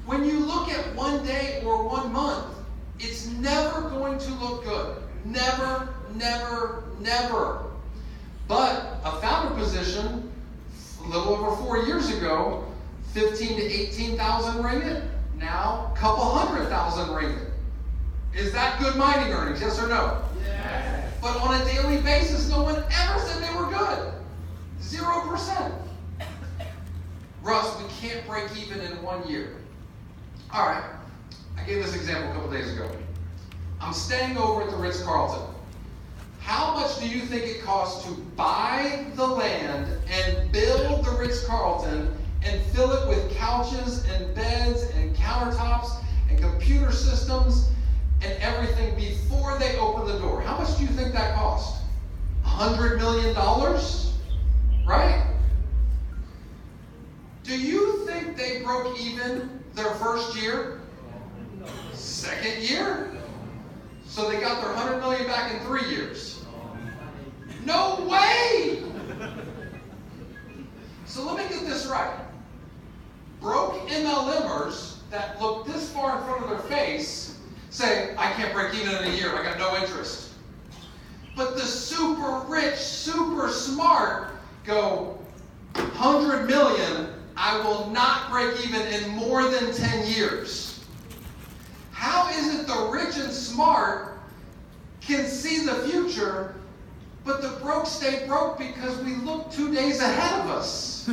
When you look at 1 day or 1 month, it's never going to look good. Never, never, never. But a founder position, a little over 4 years ago, 15 to 18,000 ringgit, now a couple 100,000 ringgit. Is that good mining earnings, yes or no? Yes. But on a daily basis, no one ever said they were good. 0%. Russ, we can't break even in 1 year. All right, I gave this example a couple days ago. I'm staying over at the Ritz-Carlton. How much do you think it costs to buy the land and build the Ritz-Carlton and fill it with couches and beds and countertops and computer systems and everything before they open the door? How much do you think that cost? $100 million? Right? Do you think they broke even their first year? Second year? So they got their $100 million back in 3 years. No way! So let me get this right. Broke MLMers that look this far in front of their face say, I can't break even in a year, I got no interest. But the super rich, super smart go, 100 million, I will not break even in more than 10 years. How is it the rich and smart can see the future, but the broke stay broke because we look 2 days ahead of us?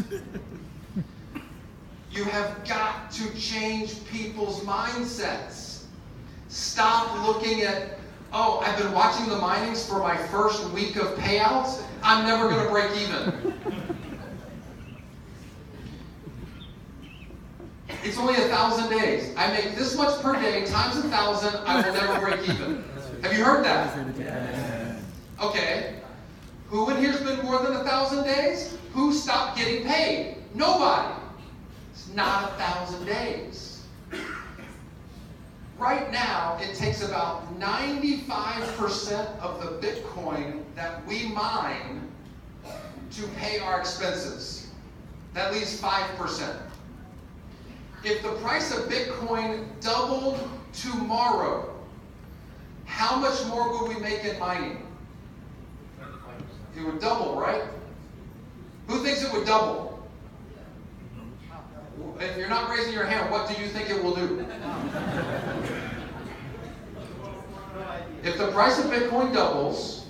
You have got to change people's mindsets. Stop looking at, oh, I've been watching the minings for my first week of payouts. I'm never going to break even. It's only 1,000 days. I make this much per day times 1,000, I will never break even. Have you heard that? Okay. Who in here's been more than 1,000 days? Who stopped getting paid? Nobody. It's not 1,000 days. Right now, it takes about 95% of the Bitcoin that we mine to pay our expenses. That leaves 5%. If the price of Bitcoin doubled tomorrow, how much more would we make in mining? It would double, right? Who thinks it would double? If you're not raising your hand, what do you think it will do? If the price of Bitcoin doubles,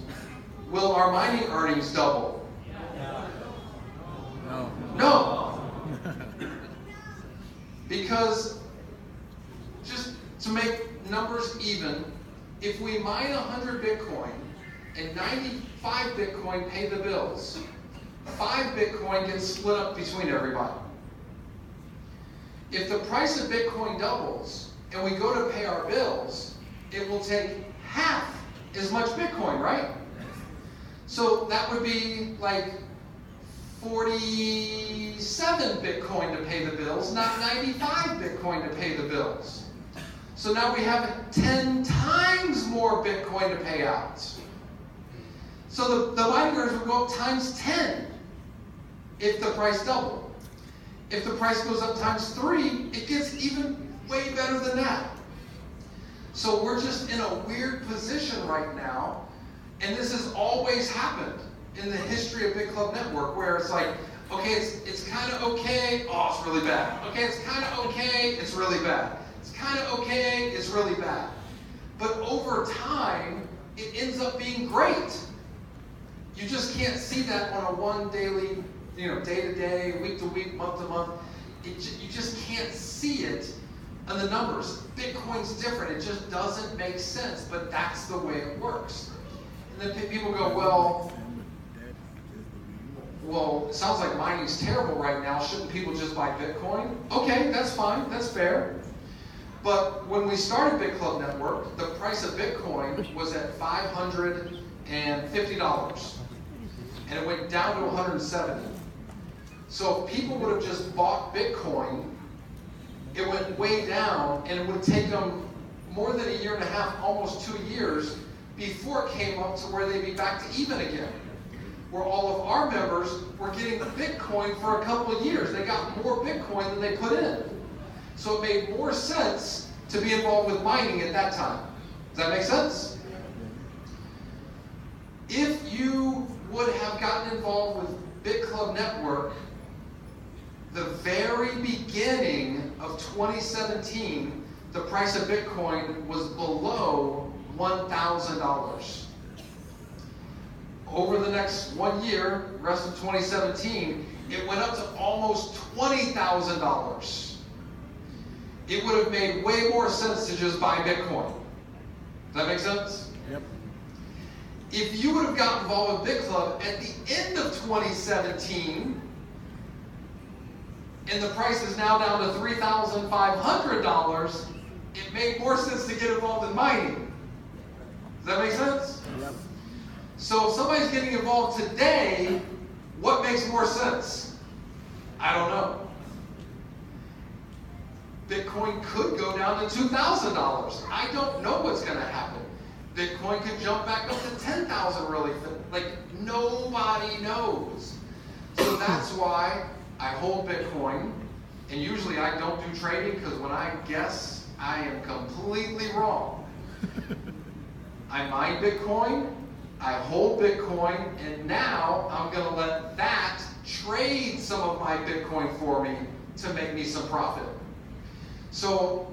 will our mining earnings double? No. Because, just to make numbers even, if we mine 100 Bitcoin and 95 Bitcoin pay the bills, 5 Bitcoin gets split up between everybody. If the price of Bitcoin doubles and we go to pay our bills, it will take half as much Bitcoin, right? So that would be like 47 Bitcoin to pay the bills, not 95 Bitcoin to pay the bills. So now we have 10 times more Bitcoin to pay out. So the mining earnings would go up times 10 if the price doubled. If the price goes up times 3, it gets even way better than that. So we're just in a weird position right now, and this has always happened in the history of Bitclub Network, where it's like, okay, it's kind of okay, oh, it's really bad. Okay, it's kind of okay, it's really bad. It's kind of okay, it's really bad. But over time, it ends up being great. You just can't see that on a one daily, day to day, week to week, month to month. You just can't see it on the numbers. Bitcoin's different. It just doesn't make sense, but that's the way it works. And then people go, well, it sounds like mining's terrible right now. Shouldn't people just buy Bitcoin? Okay, that's fine. That's fair. But when we started Bitclub Network, the price of Bitcoin was at $550. And it went down to 170. So if people would have just bought Bitcoin, it went way down, and it would take them more than a year and a half, almost 2 years, before it came up to where they'd be back to even again. Where all of our members were getting Bitcoin for a couple of years. They got more Bitcoin than they put in. So it made more sense to be involved with mining at that time. Does that make sense? If you would have gotten involved with Bitclub Network the very beginning of 2017, the price of Bitcoin was below $1,000. Over the next 1 year, rest of 2017, it went up to almost $20,000. It would have made way more sense to just buy Bitcoin. Does that make sense? Yep. If you would have gotten involved with Bitclub at the end of 2017, and the price is now down to $3,500, it made more sense to get involved in mining. Does that make sense? Yep. So if somebody's getting involved today, what makes more sense? I don't know. Bitcoin could go down to $2,000. I don't know what's going to happen. Bitcoin could jump back up to 10,000 really. Like, nobody knows. So that's why I hold Bitcoin, and usually I don't do trading, because when I guess, I am completely wrong. I mine Bitcoin, I hold Bitcoin, and now I'm going to let that trade some of my Bitcoin for me to make me some profit. So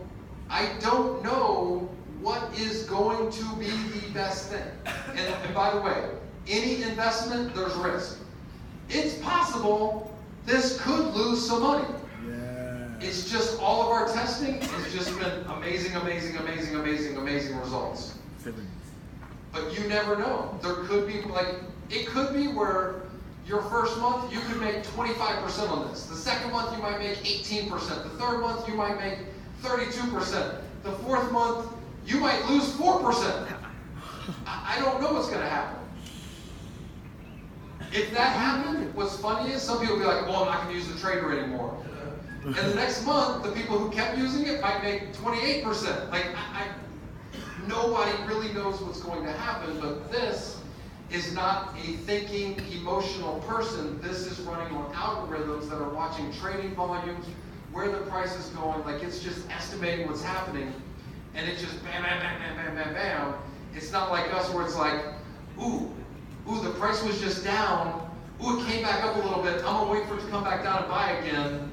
I don't know what is going to be the best thing. And by the way, any investment, there's risk. It's possible this could lose some money. Yeah. It's just all of our testing has just been amazing, amazing, amazing, amazing, amazing results. 7. But you never know. There could be, it could be where Your first month, you could make 25% on this. The second month, you might make 18%. The third month, you might make 32%. The fourth month, you might lose 4%. I don't know what's going to happen. If that happened, what's funny is some people will be like, well, I'm not going to use the trader anymore. And the next month, the people who kept using it might make 28%. Like, nobody really knows what's going to happen, but this is not a thinking, emotional person. This is running on algorithms that are watching trading volumes, where the price is going. Like, it's just estimating what's happening, and it just bam, bam, bam, bam, bam, bam, bam. It's not like us where it's like, ooh, the price was just down. Ooh, it came back up a little bit. I'm gonna wait for it to come back down and buy again,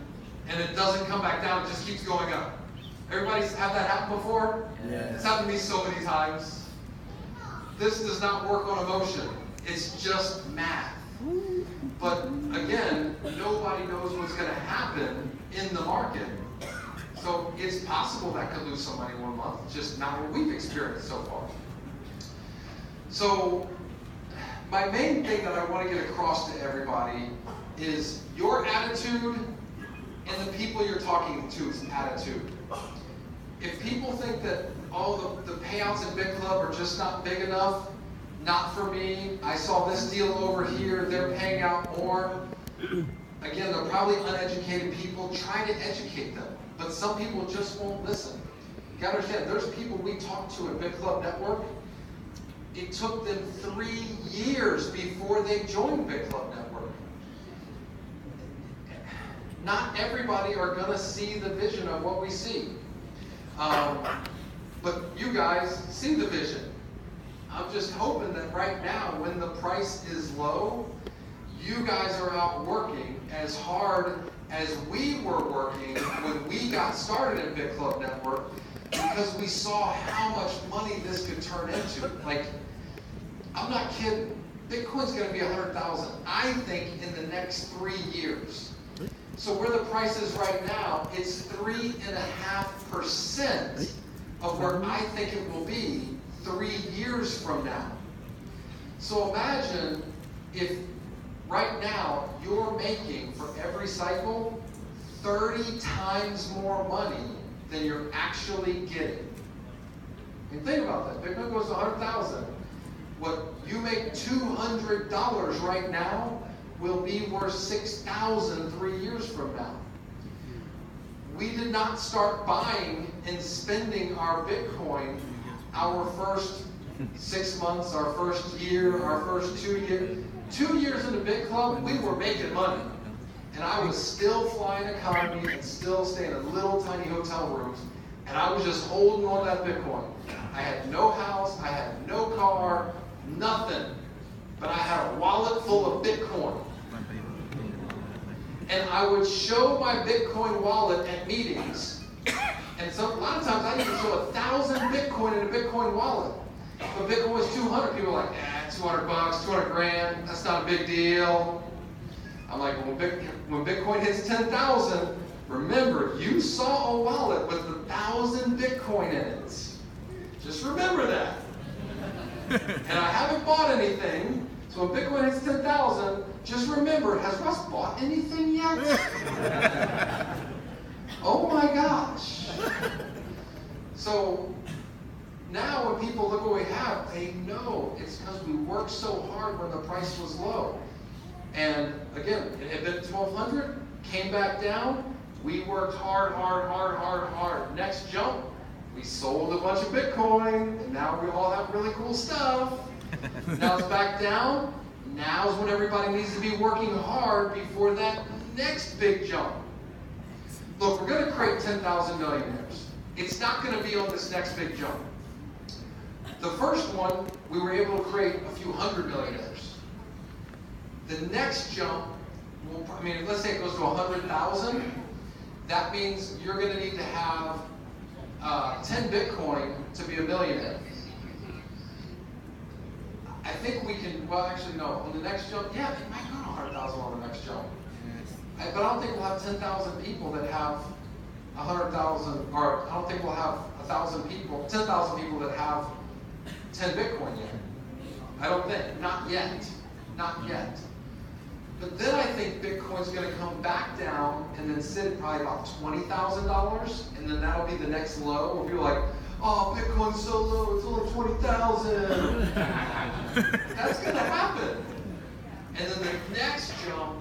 and it doesn't come back down. It just keeps going up. Everybody's had that happen before? Yes. It's happened to me so many times. This does not work on emotion. It's just math. But again, nobody knows what's going to happen in the market. So it's possible that could lose some money one month, just not what we've experienced so far. So my main thing that I want to get across to everybody is your attitude and the people you're talking to's attitude. If people think that the payouts in Bitclub are just not big enough, not for me, I saw this deal over here, they're paying out more. Again, they're probably uneducated people. Try to educate them. But some people just won't listen. You gotta understand, there's people we talked to at Bitclub Network. It took them 3 years before they joined Bitclub Network. Not everybody are gonna see the vision of what we see. But you guys see the vision. I'm just hoping that right now, when the price is low, you guys are out working as hard as we were working when we got started at Bitclub Network, because we saw how much money this could turn into. Like, I'm not kidding. Bitcoin's going to be 100,000, I think, in the next 3 years. So where the price is right now, it's 3.5% of where I think it will be 3 years from now. So imagine if right now you're making for every cycle 30 times more money than you're actually getting. And think about that. Bitcoin goes to 100,000. What you make $200 right now will be worth 6,000 3 years from now. We did not start buying and spending our Bitcoin our first 6 months, our first year, our first 2 years. 2 years into Bitclub, we were making money. And I was still flying economy and still staying in little tiny hotel rooms. And I was just holding on to that Bitcoin. I had no house, I had no car, nothing. But I had a wallet full of Bitcoin. And I would show my Bitcoin wallet at meetings. And so a lot of times I even show 1,000 Bitcoin in a Bitcoin wallet. But Bitcoin was 200. People are like, 200 bucks, 200 grand, that's not a big deal. I'm like, when Bitcoin hits 10,000, remember, you saw a wallet with 1,000 Bitcoin in it. Just remember that. And I haven't bought anything, so when Bitcoin hits 10,000, just remember, has Russ bought anything yet? Oh my gosh. So now when people look what we have, they know it's because we worked so hard when the price was low. And again, it had been 1,200, came back down, we worked hard. Next jump, we sold a bunch of Bitcoin, and now we all have really cool stuff. Now it's back down. Now's when everybody needs to be working hard before that next big jump. Look, we're going to create 10,000 millionaires. It's not going to be on this next big jump. The first one, we were able to create a few hundred millionaires. The next jump, let's say it goes to 100,000, that means you're going to need to have 10 Bitcoin to be a millionaire. I think we can, well actually no, on the next jump, yeah, it might go to 100,000 on the next jump. But I don't think we'll have 10,000 people that have 100,000, or I don't think we'll have 10,000 people that have 10 Bitcoin yet. I don't think, not yet. But then I think Bitcoin's going to come back down and then sit at probably about $20,000, and then that'll be the next low where people are like, oh, Bitcoin's so low, it's only 20,000. That's going to happen. And then the next jump,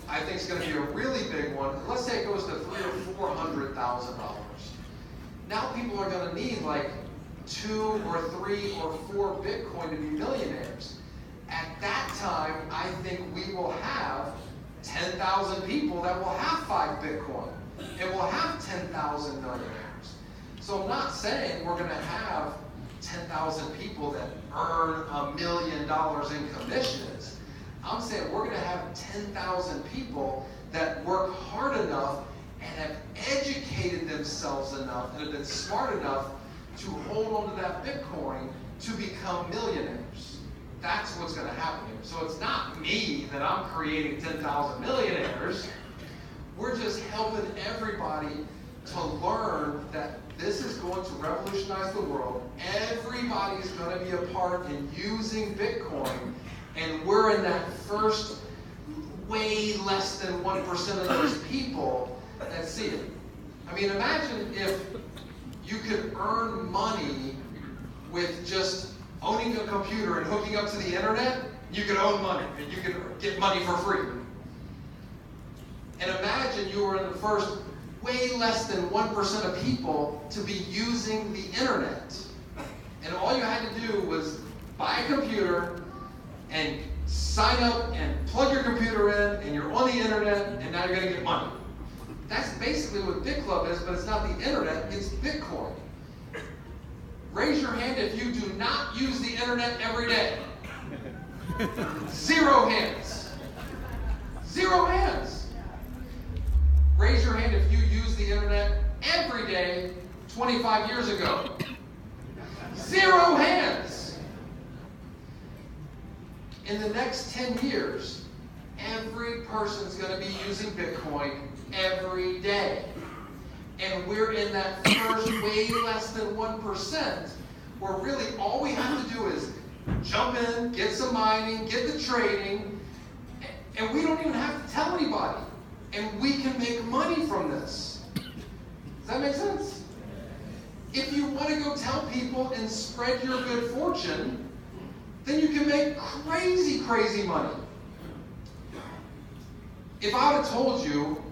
I think, is going to be a really big one. Let's say it goes to $300,000 or $400,000. Now people are going to need like 2 or 3 or 4 Bitcoin to be millionaires. At that time, I think we will have 10,000 people that will have 5 Bitcoin, and we'll have 10,000 millionaires. So I'm not saying we're going to have 10,000 people that earn $1 million in commissions. I'm saying we're going to have 10,000 people that work hard enough and have educated themselves enough and have been smart enough to hold on to that Bitcoin to become millionaires. That's what's going to happen here. So it's not me that I'm creating 10,000 millionaires. We're just helping everybody to learn that this is going to revolutionize the world. Everybody's going to be a part in using Bitcoin, and we're in that first way less than 1% of those people that see it. I mean, imagine if you could earn money with just owning a computer and hooking up to the internet. You could own money and you could get money for free. And imagine you were in the first way less than 1% of people to be using the internet. And all you had to do was buy a computer and sign up and plug your computer in, and you're on the internet, and now you're going to get money. That's basically what Bitclub is, but it's not the internet, it's Bitcoin. Raise your hand if you do not use the internet every day. 0 hands. 0 hands. Raise your hand if you use the internet every day 25 years ago. 0 hands. In the next 10 years, every person's going to be using Bitcoin every day. And we're in that first way less than 1%, where really all we have to do is jump in, get some mining, get the trading, and we don't even have to tell anybody. And we can make money from this. Does that make sense? If you want to go tell people and spread your good fortune, then you can make crazy, crazy money. If I would have told you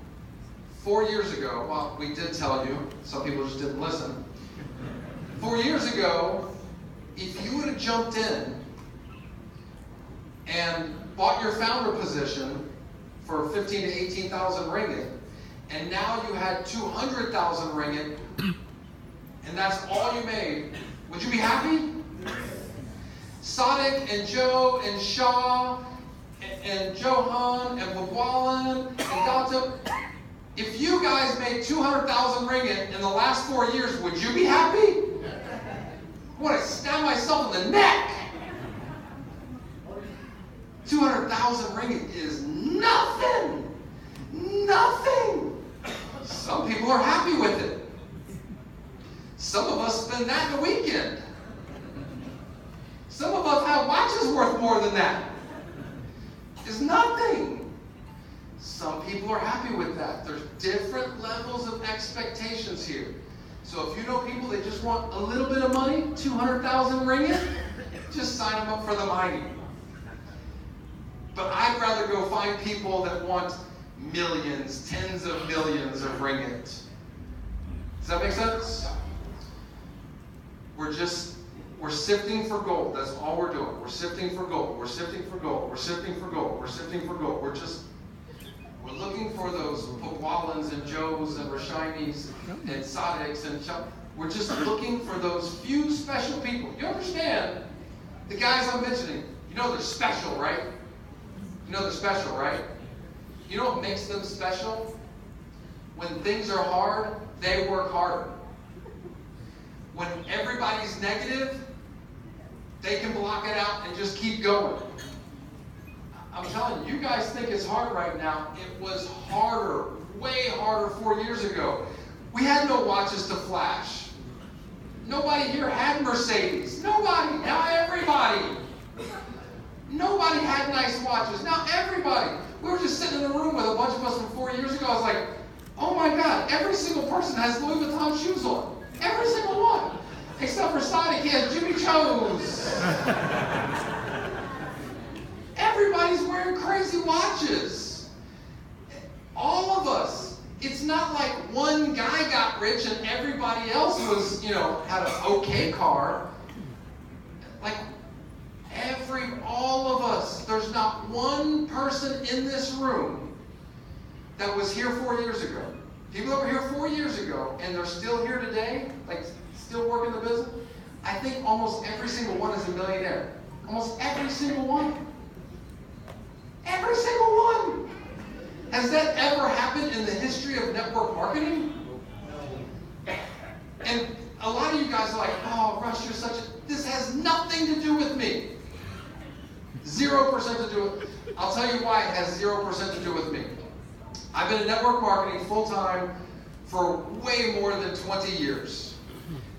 4 years ago, well, we did tell you, some people just didn't listen. 4 years ago, if you would have jumped in and bought your founder position for 15 to 18,000 ringgit, and now you had 200,000 ringgit, and that's all you made, would you be happy? Sadiq and Joe and Shah and Johan and Bawalin and Gautam, if you guys made 200,000 ringgit in the last 4 years, would you be happy? I want to stab myself in the neck. 200,000 ringgit is nothing. Nothing. Some people are happy with it. Some of us spend that in a weekend. Some of us have watches worth more than that. It's nothing. Some people are happy with that. There's different levels of expectations here. So if you know people that just want a little bit of money, 200,000 ringgit, just sign them up for the mining. But I'd rather go find people that want millions, tens of millions of ringgit. Does that make sense? We're sifting for gold. That's all we're doing. We're sifting for gold. We're sifting for gold. We're sifting for gold. We're sifting for gold. We're looking for those Pawalins and Joes and Rashainis and Sadiqs and we're just looking for those few special people. You understand? The guys I'm mentioning, you know they're special, right? You know they're special, right? You know what makes them special? When things are hard, they work harder. When everybody's negative, they can block it out and just keep going. I'm telling you, you guys think it's hard right now. It was harder, way harder 4 years ago. We had no watches to flash. Nobody here had Mercedes. Nobody. Now everybody. Nobody had nice watches. Now everybody, we were just sitting in a room with a bunch of us from 4 years ago. I was like, oh my God, every single person has Louis Vuitton shoes on. Every single one. Except for Sonic, he has Jimmy Cho's. Everybody's wearing crazy watches. All of us. It's not like one guy got rich and everybody else was, had an okay car. Like, all of us. There's not one person in this room that was here 4 years ago. People that were here 4 years ago and they're still here today, like still working the business, I think almost every single one is a millionaire. Almost every single one. Every single one. Has that ever happened in the history of network marketing? And a lot of you guys are like, oh, Russ, you're such a... This has nothing to do with me. 0% to do with... I'll tell you why it has 0% to do with me. I've been in network marketing full-time for way more than 20 years.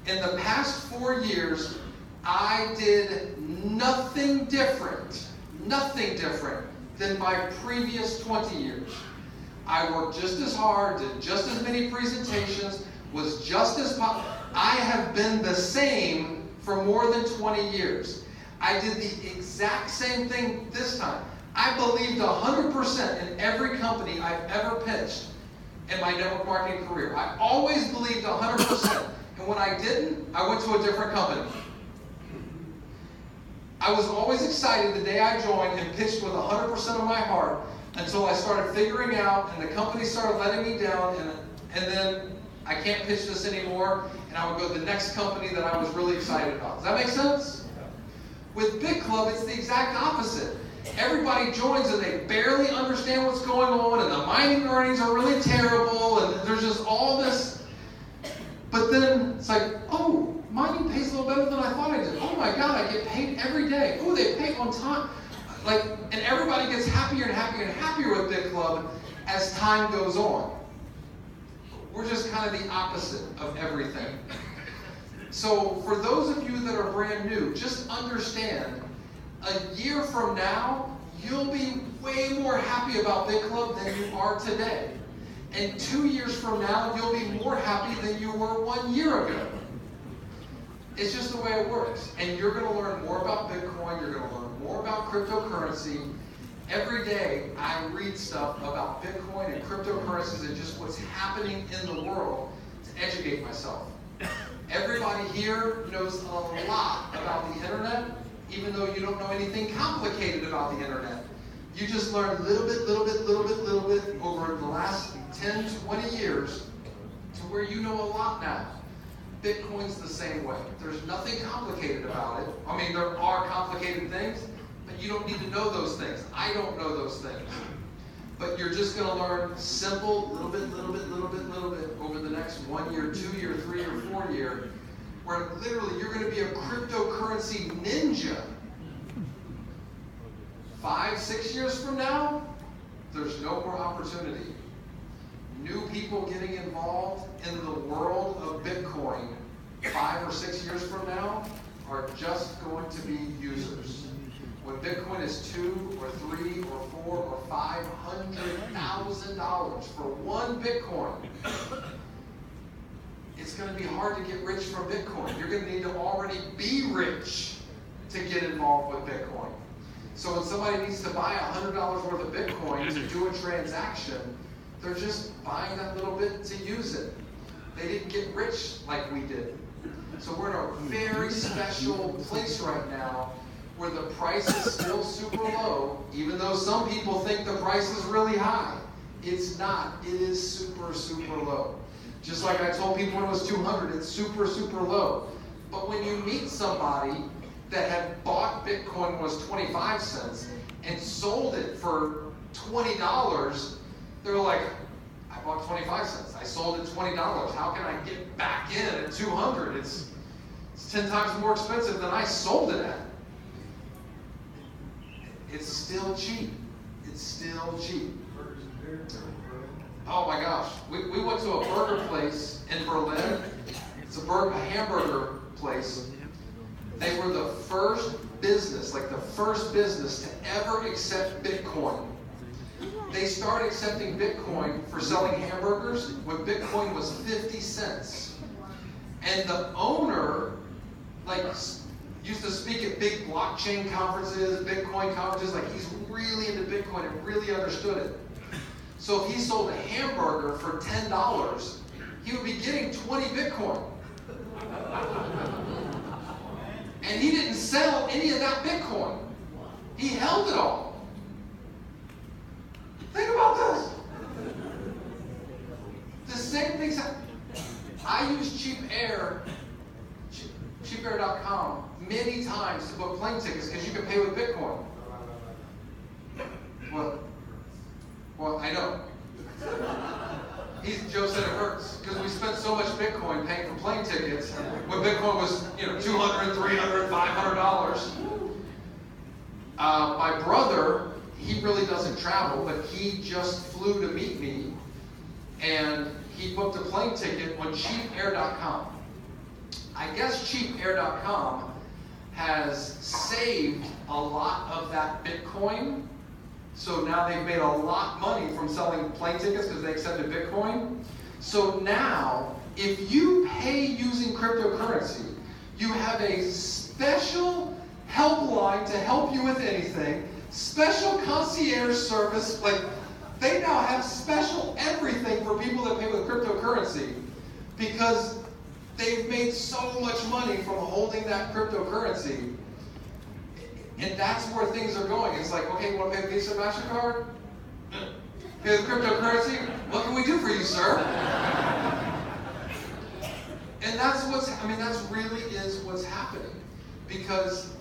In the past 4 years, I did nothing different than my previous 20 years. I worked just as hard, did just as many presentations, was just as popular. I have been the same for more than 20 years. I did the exact same thing this time. I believed 100% in every company I've ever pitched in my network marketing career. I always believed 100%. And when I didn't, I went to a different company. I was always excited the day I joined and pitched with 100% of my heart until I started figuring out and the company started letting me down and then I can't pitch this anymore and I would go to the next company that I was really excited about. Does that make sense? With Bitclub, it's the exact opposite. Everybody joins and they barely understand what's going on and the mining earnings are really terrible and there's just all this. But then it's like, oh, mining pays a little better than I thought I did. Oh my God, I get paid every day. Oh, they pay on time. Like, and everybody gets happier and happier and happier with Bitclub as time goes on. We're just kind of the opposite of everything. So for those of you that are brand new, just understand, a year from now, you'll be way more happy about Bitclub than you are today. And 2 years from now, you'll be more happy than you were 1 year ago. It's just the way it works. And you're going to learn more about Bitcoin. You're going to learn more about cryptocurrency. Every day, I read stuff about Bitcoin and cryptocurrencies and just what's happening in the world to educate myself. Everybody here knows a lot about the internet, even though you don't know anything complicated about the internet. You just learn little bit over the last 10, 20 years to where you know a lot now. Bitcoin's the same way. There's nothing complicated about it. I mean, there are complicated things, but you don't need to know those things. I don't know those things. But you're just going to learn simple, little bit over the next 1 year, 2 year, 3 or 4 year, where literally you're going to be a cryptocurrency ninja. 5, 6 years from now, there's no more opportunity. New people getting involved in the world of Bitcoin 5 or 6 years from now are just going to be users. When Bitcoin is $2 or $3 or $4 or $500,000 for one Bitcoin, it's going to be hard to get rich from Bitcoin. You're going to need to already be rich to get involved with Bitcoin. So when somebody needs to buy $100 worth of Bitcoin to do a transaction, they're just buying that little bit to use it. They didn't get rich like we did. So we're in a very special place right now where the price is still super low, even though some people think the price is really high. It's not. It is super low. Just like I told people when it was 200, it's super low. But when you meet somebody that had bought Bitcoin when it was 25 cents and sold it for $20, they're like, I bought 25 cents. I sold it $20. How can I get back in at 200? It's 10 times more expensive than I sold it at. It's still cheap. It's still cheap. Oh my gosh. We went to a burger place in Berlin. It's a hamburger place. They were the first business, like the first business to ever accept Bitcoin. They started accepting Bitcoin for selling hamburgers when Bitcoin was 50 cents. And the owner, like, used to speak at big blockchain conferences, Bitcoin conferences, like he's really into Bitcoin and really understood it. So if he sold a hamburger for $10, he would be getting 20 Bitcoin. And he didn't sell any of that Bitcoin. He held it all. Think about this. The same thing's happening. I use cheapair.com many times to book plane tickets because you can pay with Bitcoin. Well, I know. Joe said it hurts because we spent so much Bitcoin paying for plane tickets when Bitcoin was, $200, $300, $500. My brother, he really doesn't travel, but he just flew to meet me, and he booked a plane ticket on cheapair.com. I guess cheapair.com has saved a lot of that Bitcoin. So now they've made a lot of money from selling plane tickets because they accepted Bitcoin. So now, if you pay using cryptocurrency, you have a special helpline to help you with anything, special concierge service, like they now have special everything for people that pay with cryptocurrency because they've made so much money from holding that cryptocurrency. And that's where things are going. It's like, okay, you want to pay Visa, MasterCard? Pay with cryptocurrency? What can we do for you, sir? And that's really is what's happening. Because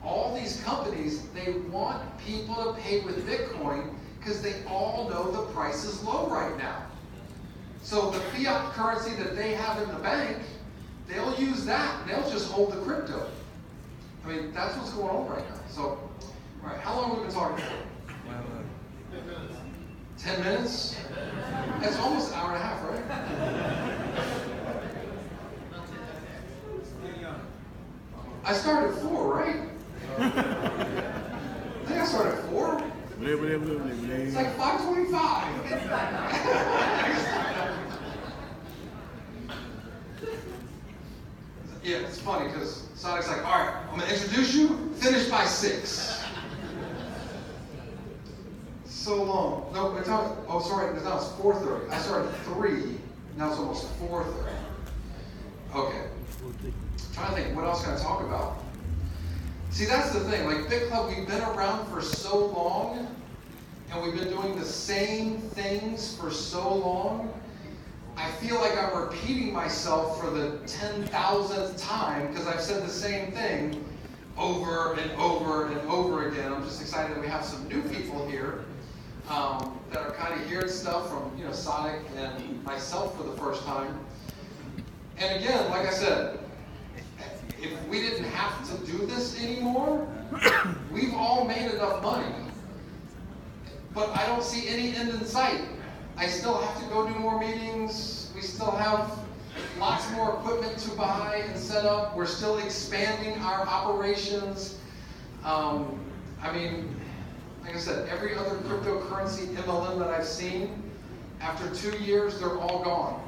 all these companies, they want people to pay with Bitcoin because they all know the price is low right now. So the fiat currency that they have in the bank, they'll use that and they'll just hold the crypto. I mean, that's what's going on right now. So, all right, how long have we been talking for? 10 minutes? That's almost an hour and a half, right? I started at 4, right? I think I started at 4. It's like 5:25. Yeah, it's funny because Sonic's like, all right, I'm going to introduce you, finish by 6. So long. No, it's not, oh, sorry, now it's 4:30. I started at 3, now it's almost 4:30. Okay. Trying to think, what else can I talk about? See, that's the thing. Like Bitclub, we've been around for so long, and we've been doing the same things for so long. I feel like I'm repeating myself for the 10,000th time because I've said the same thing over and over and over again. I'm just excited that we have some new people here that are kind of hearing stuff from Sonic and myself for the first time. And again, like I said, if we didn't have to do this anymore, we've all made enough money. But I don't see any end in sight. I still have to go do more meetings. We still have lots more equipment to buy and set up. We're still expanding our operations. I mean, like I said, every other cryptocurrency MLM that I've seen, after 2 years, they're all gone.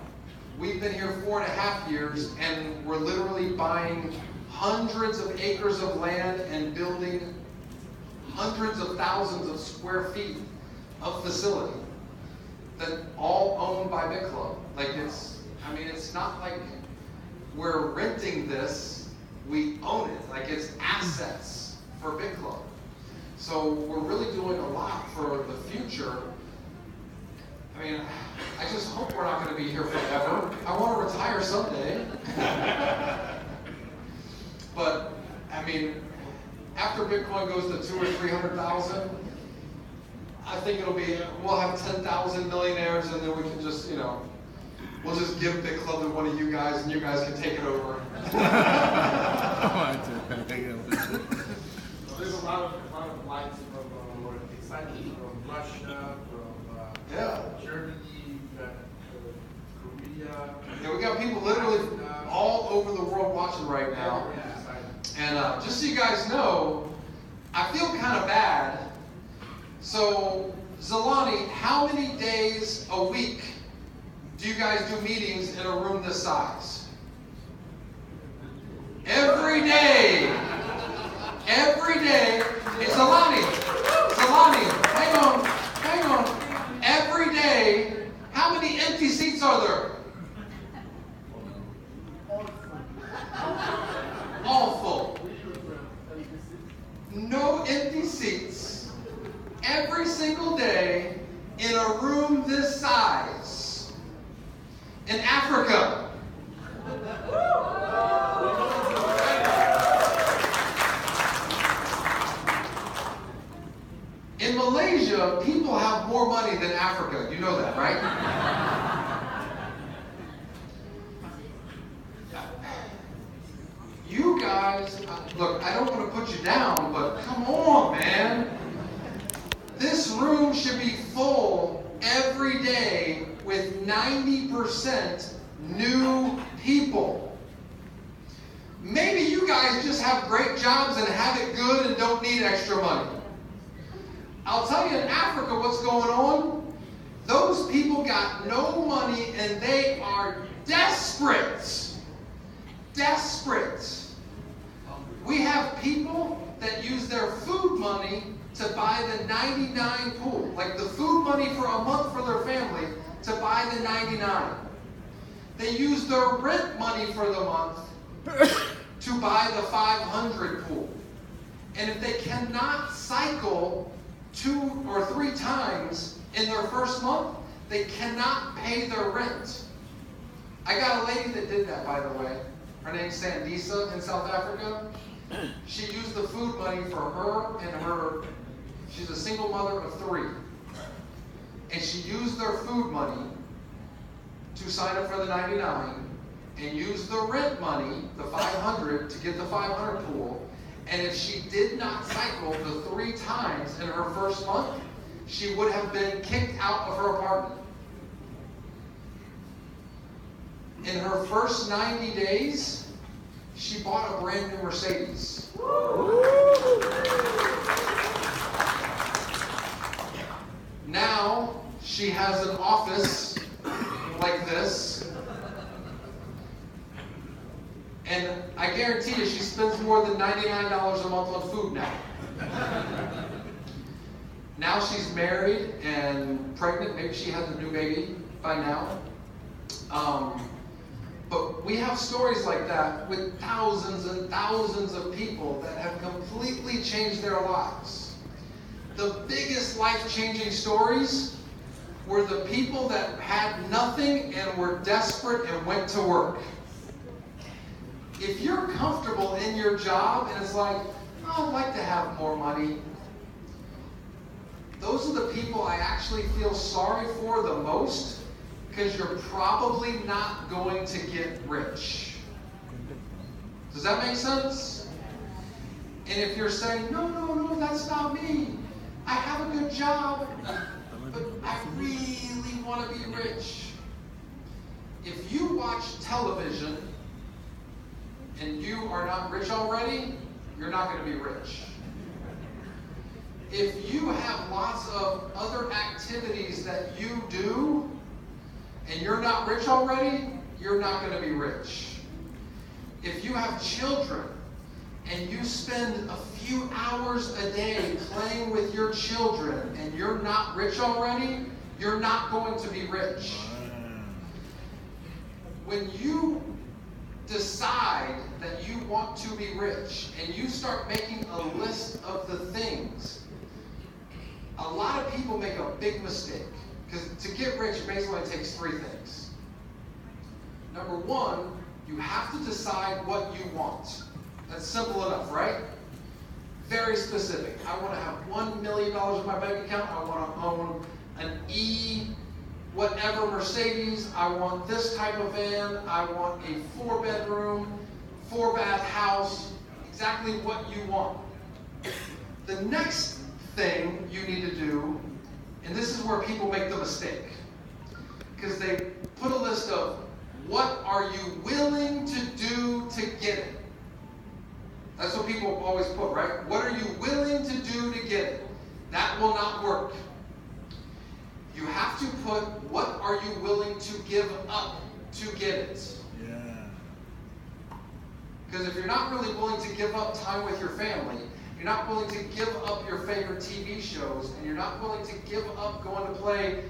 We've been here 4.5 years, and we're literally buying hundreds of acres of land and building hundreds of thousands of square feet of facility that all owned by Bitclub. Like it's not like we're renting this, we own it. Like it's assets for Bitclub. So we're really doing a lot for the future. I mean, I just hope we're not going to be here forever. I want to retire someday. But, I mean, after Bitcoin goes to 200,000 or 300,000, I think we'll have 10,000 millionaires, and then we can just, we'll just give Bitclub to one of you guys, and you guys can take it over. There's a lot of lights from excitement from Russia, from Germany, Korea. Yeah, we got people literally all over the world watching right now. And just so you guys know, I feel kind of bad. So, Zalani, how many days a week do you guys do meetings in a room this size? Every day. Every day. Hey, Zalani, hang on. Every day, how many empty seats are there? All full. No empty seats. Every single day in a room this size. In Africa. In Malaysia, people have more money than Africa. You know that, right? You guys, look, I don't want to put you down, but come on, man. This room should be full every day with 90% new people. Maybe you guys just have great jobs and have it good and don't need extra money. I'll tell you in Africa what's going on. Those people got no money and they are desperate. Desperate. We have people that use their food money to buy the 99 pool. Like the food money for a month for their family to buy the 99. They use their rent money for the month to buy the 500 pool. And if they cannot cycle 2 or 3 times in their first month, they cannot pay their rent. I got a lady that did that, by the way. Her name's Sandisa in South Africa. She used the food money for her and she's a single mother of 3. And she used their food money to sign up for the 99 and used the rent money, the 500, to get the 500 pool. And if she did not cycle the 3 times in her first month, she would have been kicked out of her apartment. In her first 90 days, she bought a brand new Mercedes. Now, she has an office like this. And I guarantee you she spends more than $99 a month on food now. Now she's married and pregnant. Maybe she has a new baby by now. But we have stories like that with thousands and thousands of people that have completely changed their lives. The biggest life-changing stories were the people that had nothing and were desperate and went to work. If you're comfortable in your job and it's like, oh, I'd like to have more money, those are the people I actually feel sorry for the most, because you're probably not going to get rich. Does that make sense? And if you're saying, no, that's not me. I have a good job, but I really want to be rich. If you watch television and you are not rich already, you're not going to be rich. If you have lots of other activities that you do and you're not rich already, you're not going to be rich. If you have children and you spend a few hours a day playing with your children and you're not rich already, you're not going to be rich. When you decide that you want to be rich and you start making a list of the things, a lot of people make a big mistake. Because to get rich basically takes 3 things. Number 1, you have to decide what you want. That's simple enough, right? Very specific. I want to have $1 million in my bank account. I want to own an whatever Mercedes. I want this type of van. I want a 4-bedroom, 4-bath house. Exactly what you want. The next thing you need to do, and this is where people make the mistake, because they put a list of what are you willing to do to get it. That's what people always put, right? What are you willing to do to get it? That will not work. You have to put, what are you willing to give up to get it? Yeah. Because if you're not really willing to give up time with your family, you're not willing to give up your favorite TV shows, and you're not willing to give up going to play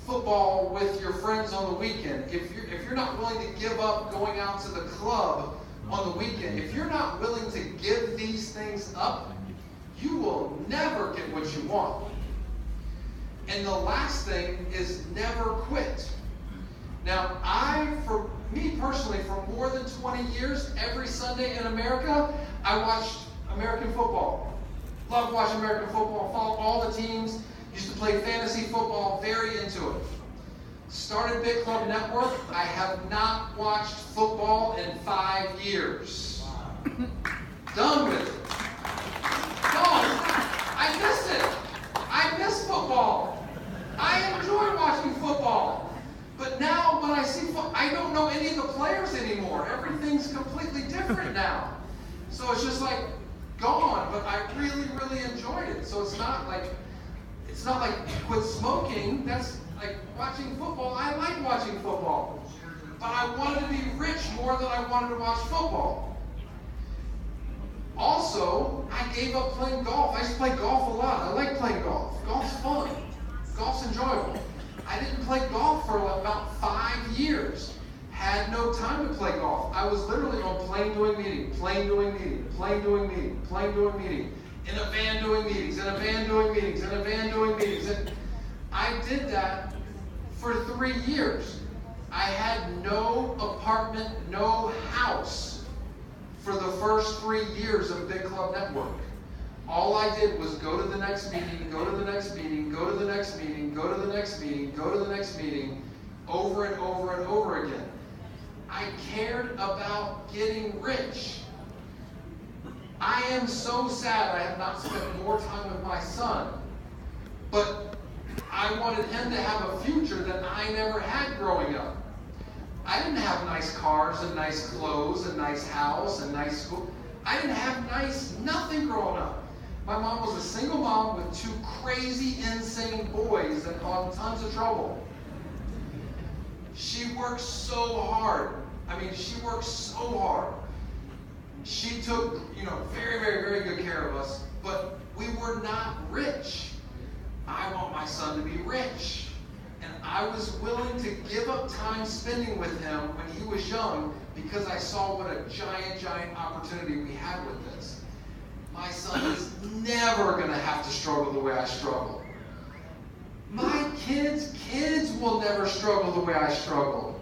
football with your friends on the weekend, if you're not willing to give up going out to the club on the weekend, if you're not willing to give these things up, you will never get what you want. And the last thing is never quit. Now, for me personally, for more than 20 years, every Sunday in America, I watched American football. Loved watching American football, followed all the teams, used to play fantasy football, very into it. Started Bitclub Network. I have not watched football in 5 years. Done with it. Gone. I miss it. I miss football. I enjoy watching football. But now when I see football, I don't know any of the players anymore. Everything's completely different now. So it's just like gone, but I really, really enjoyed it. So it's not like quit smoking. That's like watching football. I like watching football. But I wanted to be rich more than I wanted to watch football. Also, I gave up playing golf. I used to play golf a lot. I like playing golf. Golf's fun. Golf's enjoyable. I didn't play golf for about 5 years. Had no time to play golf. I was literally on plane doing meeting, plane doing meeting, plane doing meeting, plane doing meeting, in a van doing meetings, in a van doing meetings, in a van doing meetings. And I did that for 3 years. I had no apartment, no house for the first 3 years of Bitclub Network. All I did was go to the next meeting, go to the next meeting, go to the next meeting, go to the next meeting, go to the next meeting, over and over and over again. I cared about getting rich. I am so sad I have not spent more time with my son, but I wanted him to have a future that I never had growing up. I didn't have nice cars and nice clothes and nice house and nice school. I didn't have nothing growing up. My mom was a single mom with 2 crazy, insane boys that caused tons of trouble. She worked so hard. I mean, she worked so hard. She took, very, very, very good care of us, but we were not rich. I want my son to be rich. And I was willing to give up time spending with him when he was young because I saw what a giant, giant opportunity we had with this. My son is never going to have to struggle the way I struggle. My kids' will never struggle the way I struggle.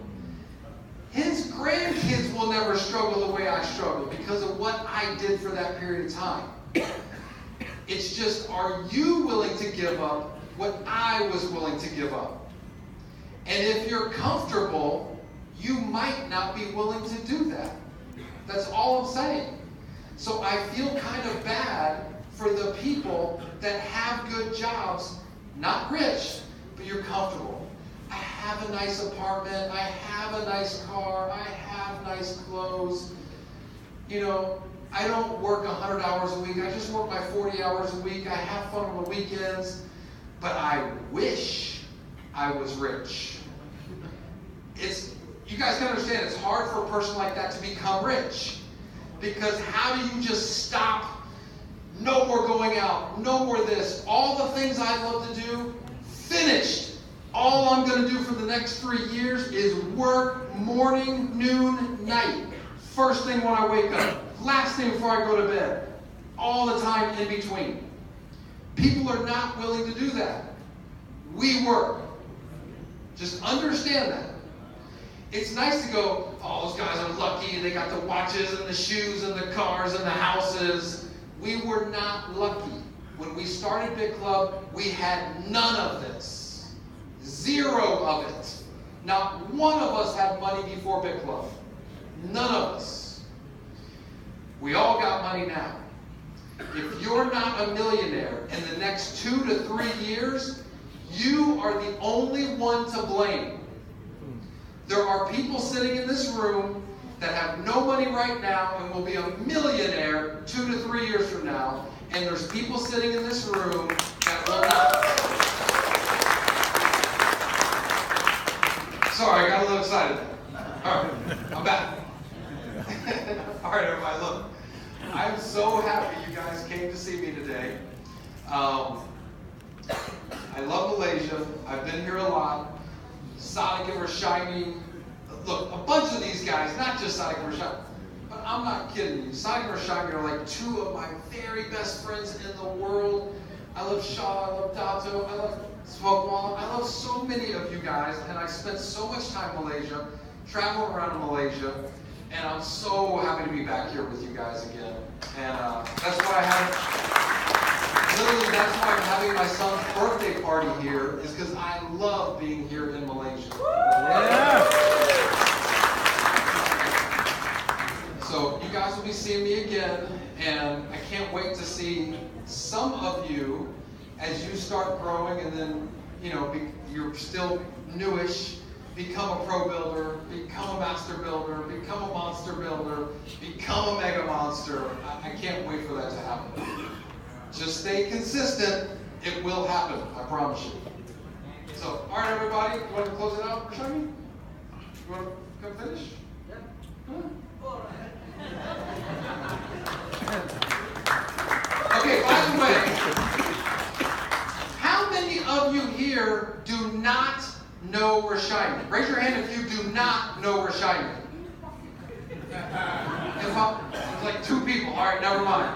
His grandkids will never struggle the way I struggle because of what I did for that period of time. It's just, are you willing to give up what I was willing to give up? And if you're comfortable, you might not be willing to do that. That's all I'm saying. So I feel kind of bad for the people that have good jobs, not rich, but you're comfortable. I have a nice apartment, I have a nice car, I have nice clothes. I don't work 100 hours a week, I just work my 40 hours a week, I have fun on the weekends, but I wish I was rich. You guys can understand, it's hard for a person like that to become rich. Because how do you just stop? No more going out, no more this. All the things I love to do, finished. All I'm going to do for the next 3 years is work morning, noon, night. First thing when I wake up, last thing before I go to bed. All the time in between. People are not willing to do that. We work. Just understand that. It's nice to go, oh, those guys are lucky. They got the watches and the shoes and the cars and the houses. We were not lucky. When we started Bitclub, we had none of this. 0 of it. Not one of us had money before Bitclub. None of us. We all got money now. If you're not a millionaire in the next 2 to 3 years, you are the only one to blame. There are people sitting in this room that have no money right now and will be a millionaire 2 to 3 years from now. And there's people sitting in this room that will not. Sorry, I got a little excited. All right, I'm back. All right, everybody, look. I'm so happy you guys came to see me today. I love Malaysia. I've been here a lot. Sadiq and Rashimi. Look, a bunch of these guys, not just Sadiq and Rashimi, but I'm not kidding you. Sadiq and Rashimi are like two of my very best friends in the world. I love Shah, I love Dato, I love Swapwala. I love so many of you guys, and I spent so much time in Malaysia, traveling around Malaysia, and I'm so happy to be back here with you guys again. And that's why literally that's why I'm having my son's birthday party here, is because I love being here in Malaysia. Yeah. So you guys will be seeing me again, and I can't wait to see some of you as you start growing, and then, you know, you're still newish, become a pro builder, become a master builder, become a monster builder, become a mega monster. I can't wait for that to happen. Just stay consistent. It will happen. I promise you. So, all right, everybody. You want to close it out, Rashimi? You want to come finish? Yeah. Huh? Okay, by the way, how many of you here do not know Rashimi? Raise your hand if you do not know Rashimi. It's like 2 people. All right, never mind.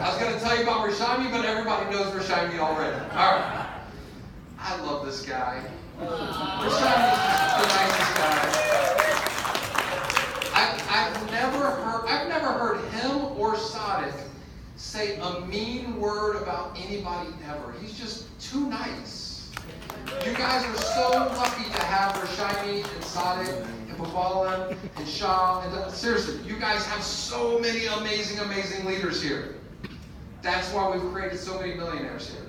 I was going to tell you about Rashimi, but everybody knows Rashimi already. All right. I love this guy. Rashimi is the nicest guy. I've never heard him or Sadiq say a mean word about anybody ever. He's just too nice. You guys are so lucky to have Rashimi and Sadiq and Babalan and Shah. And seriously, you guys have so many amazing, amazing leaders here. That's why we've created so many millionaires here.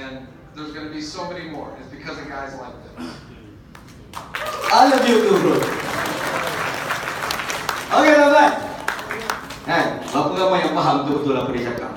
And there's going to be so many more. It's because of guys like this. I love you too, bro. Okay, teman-teman. Bapak kamu yang paham betul-betul apa dia cakap.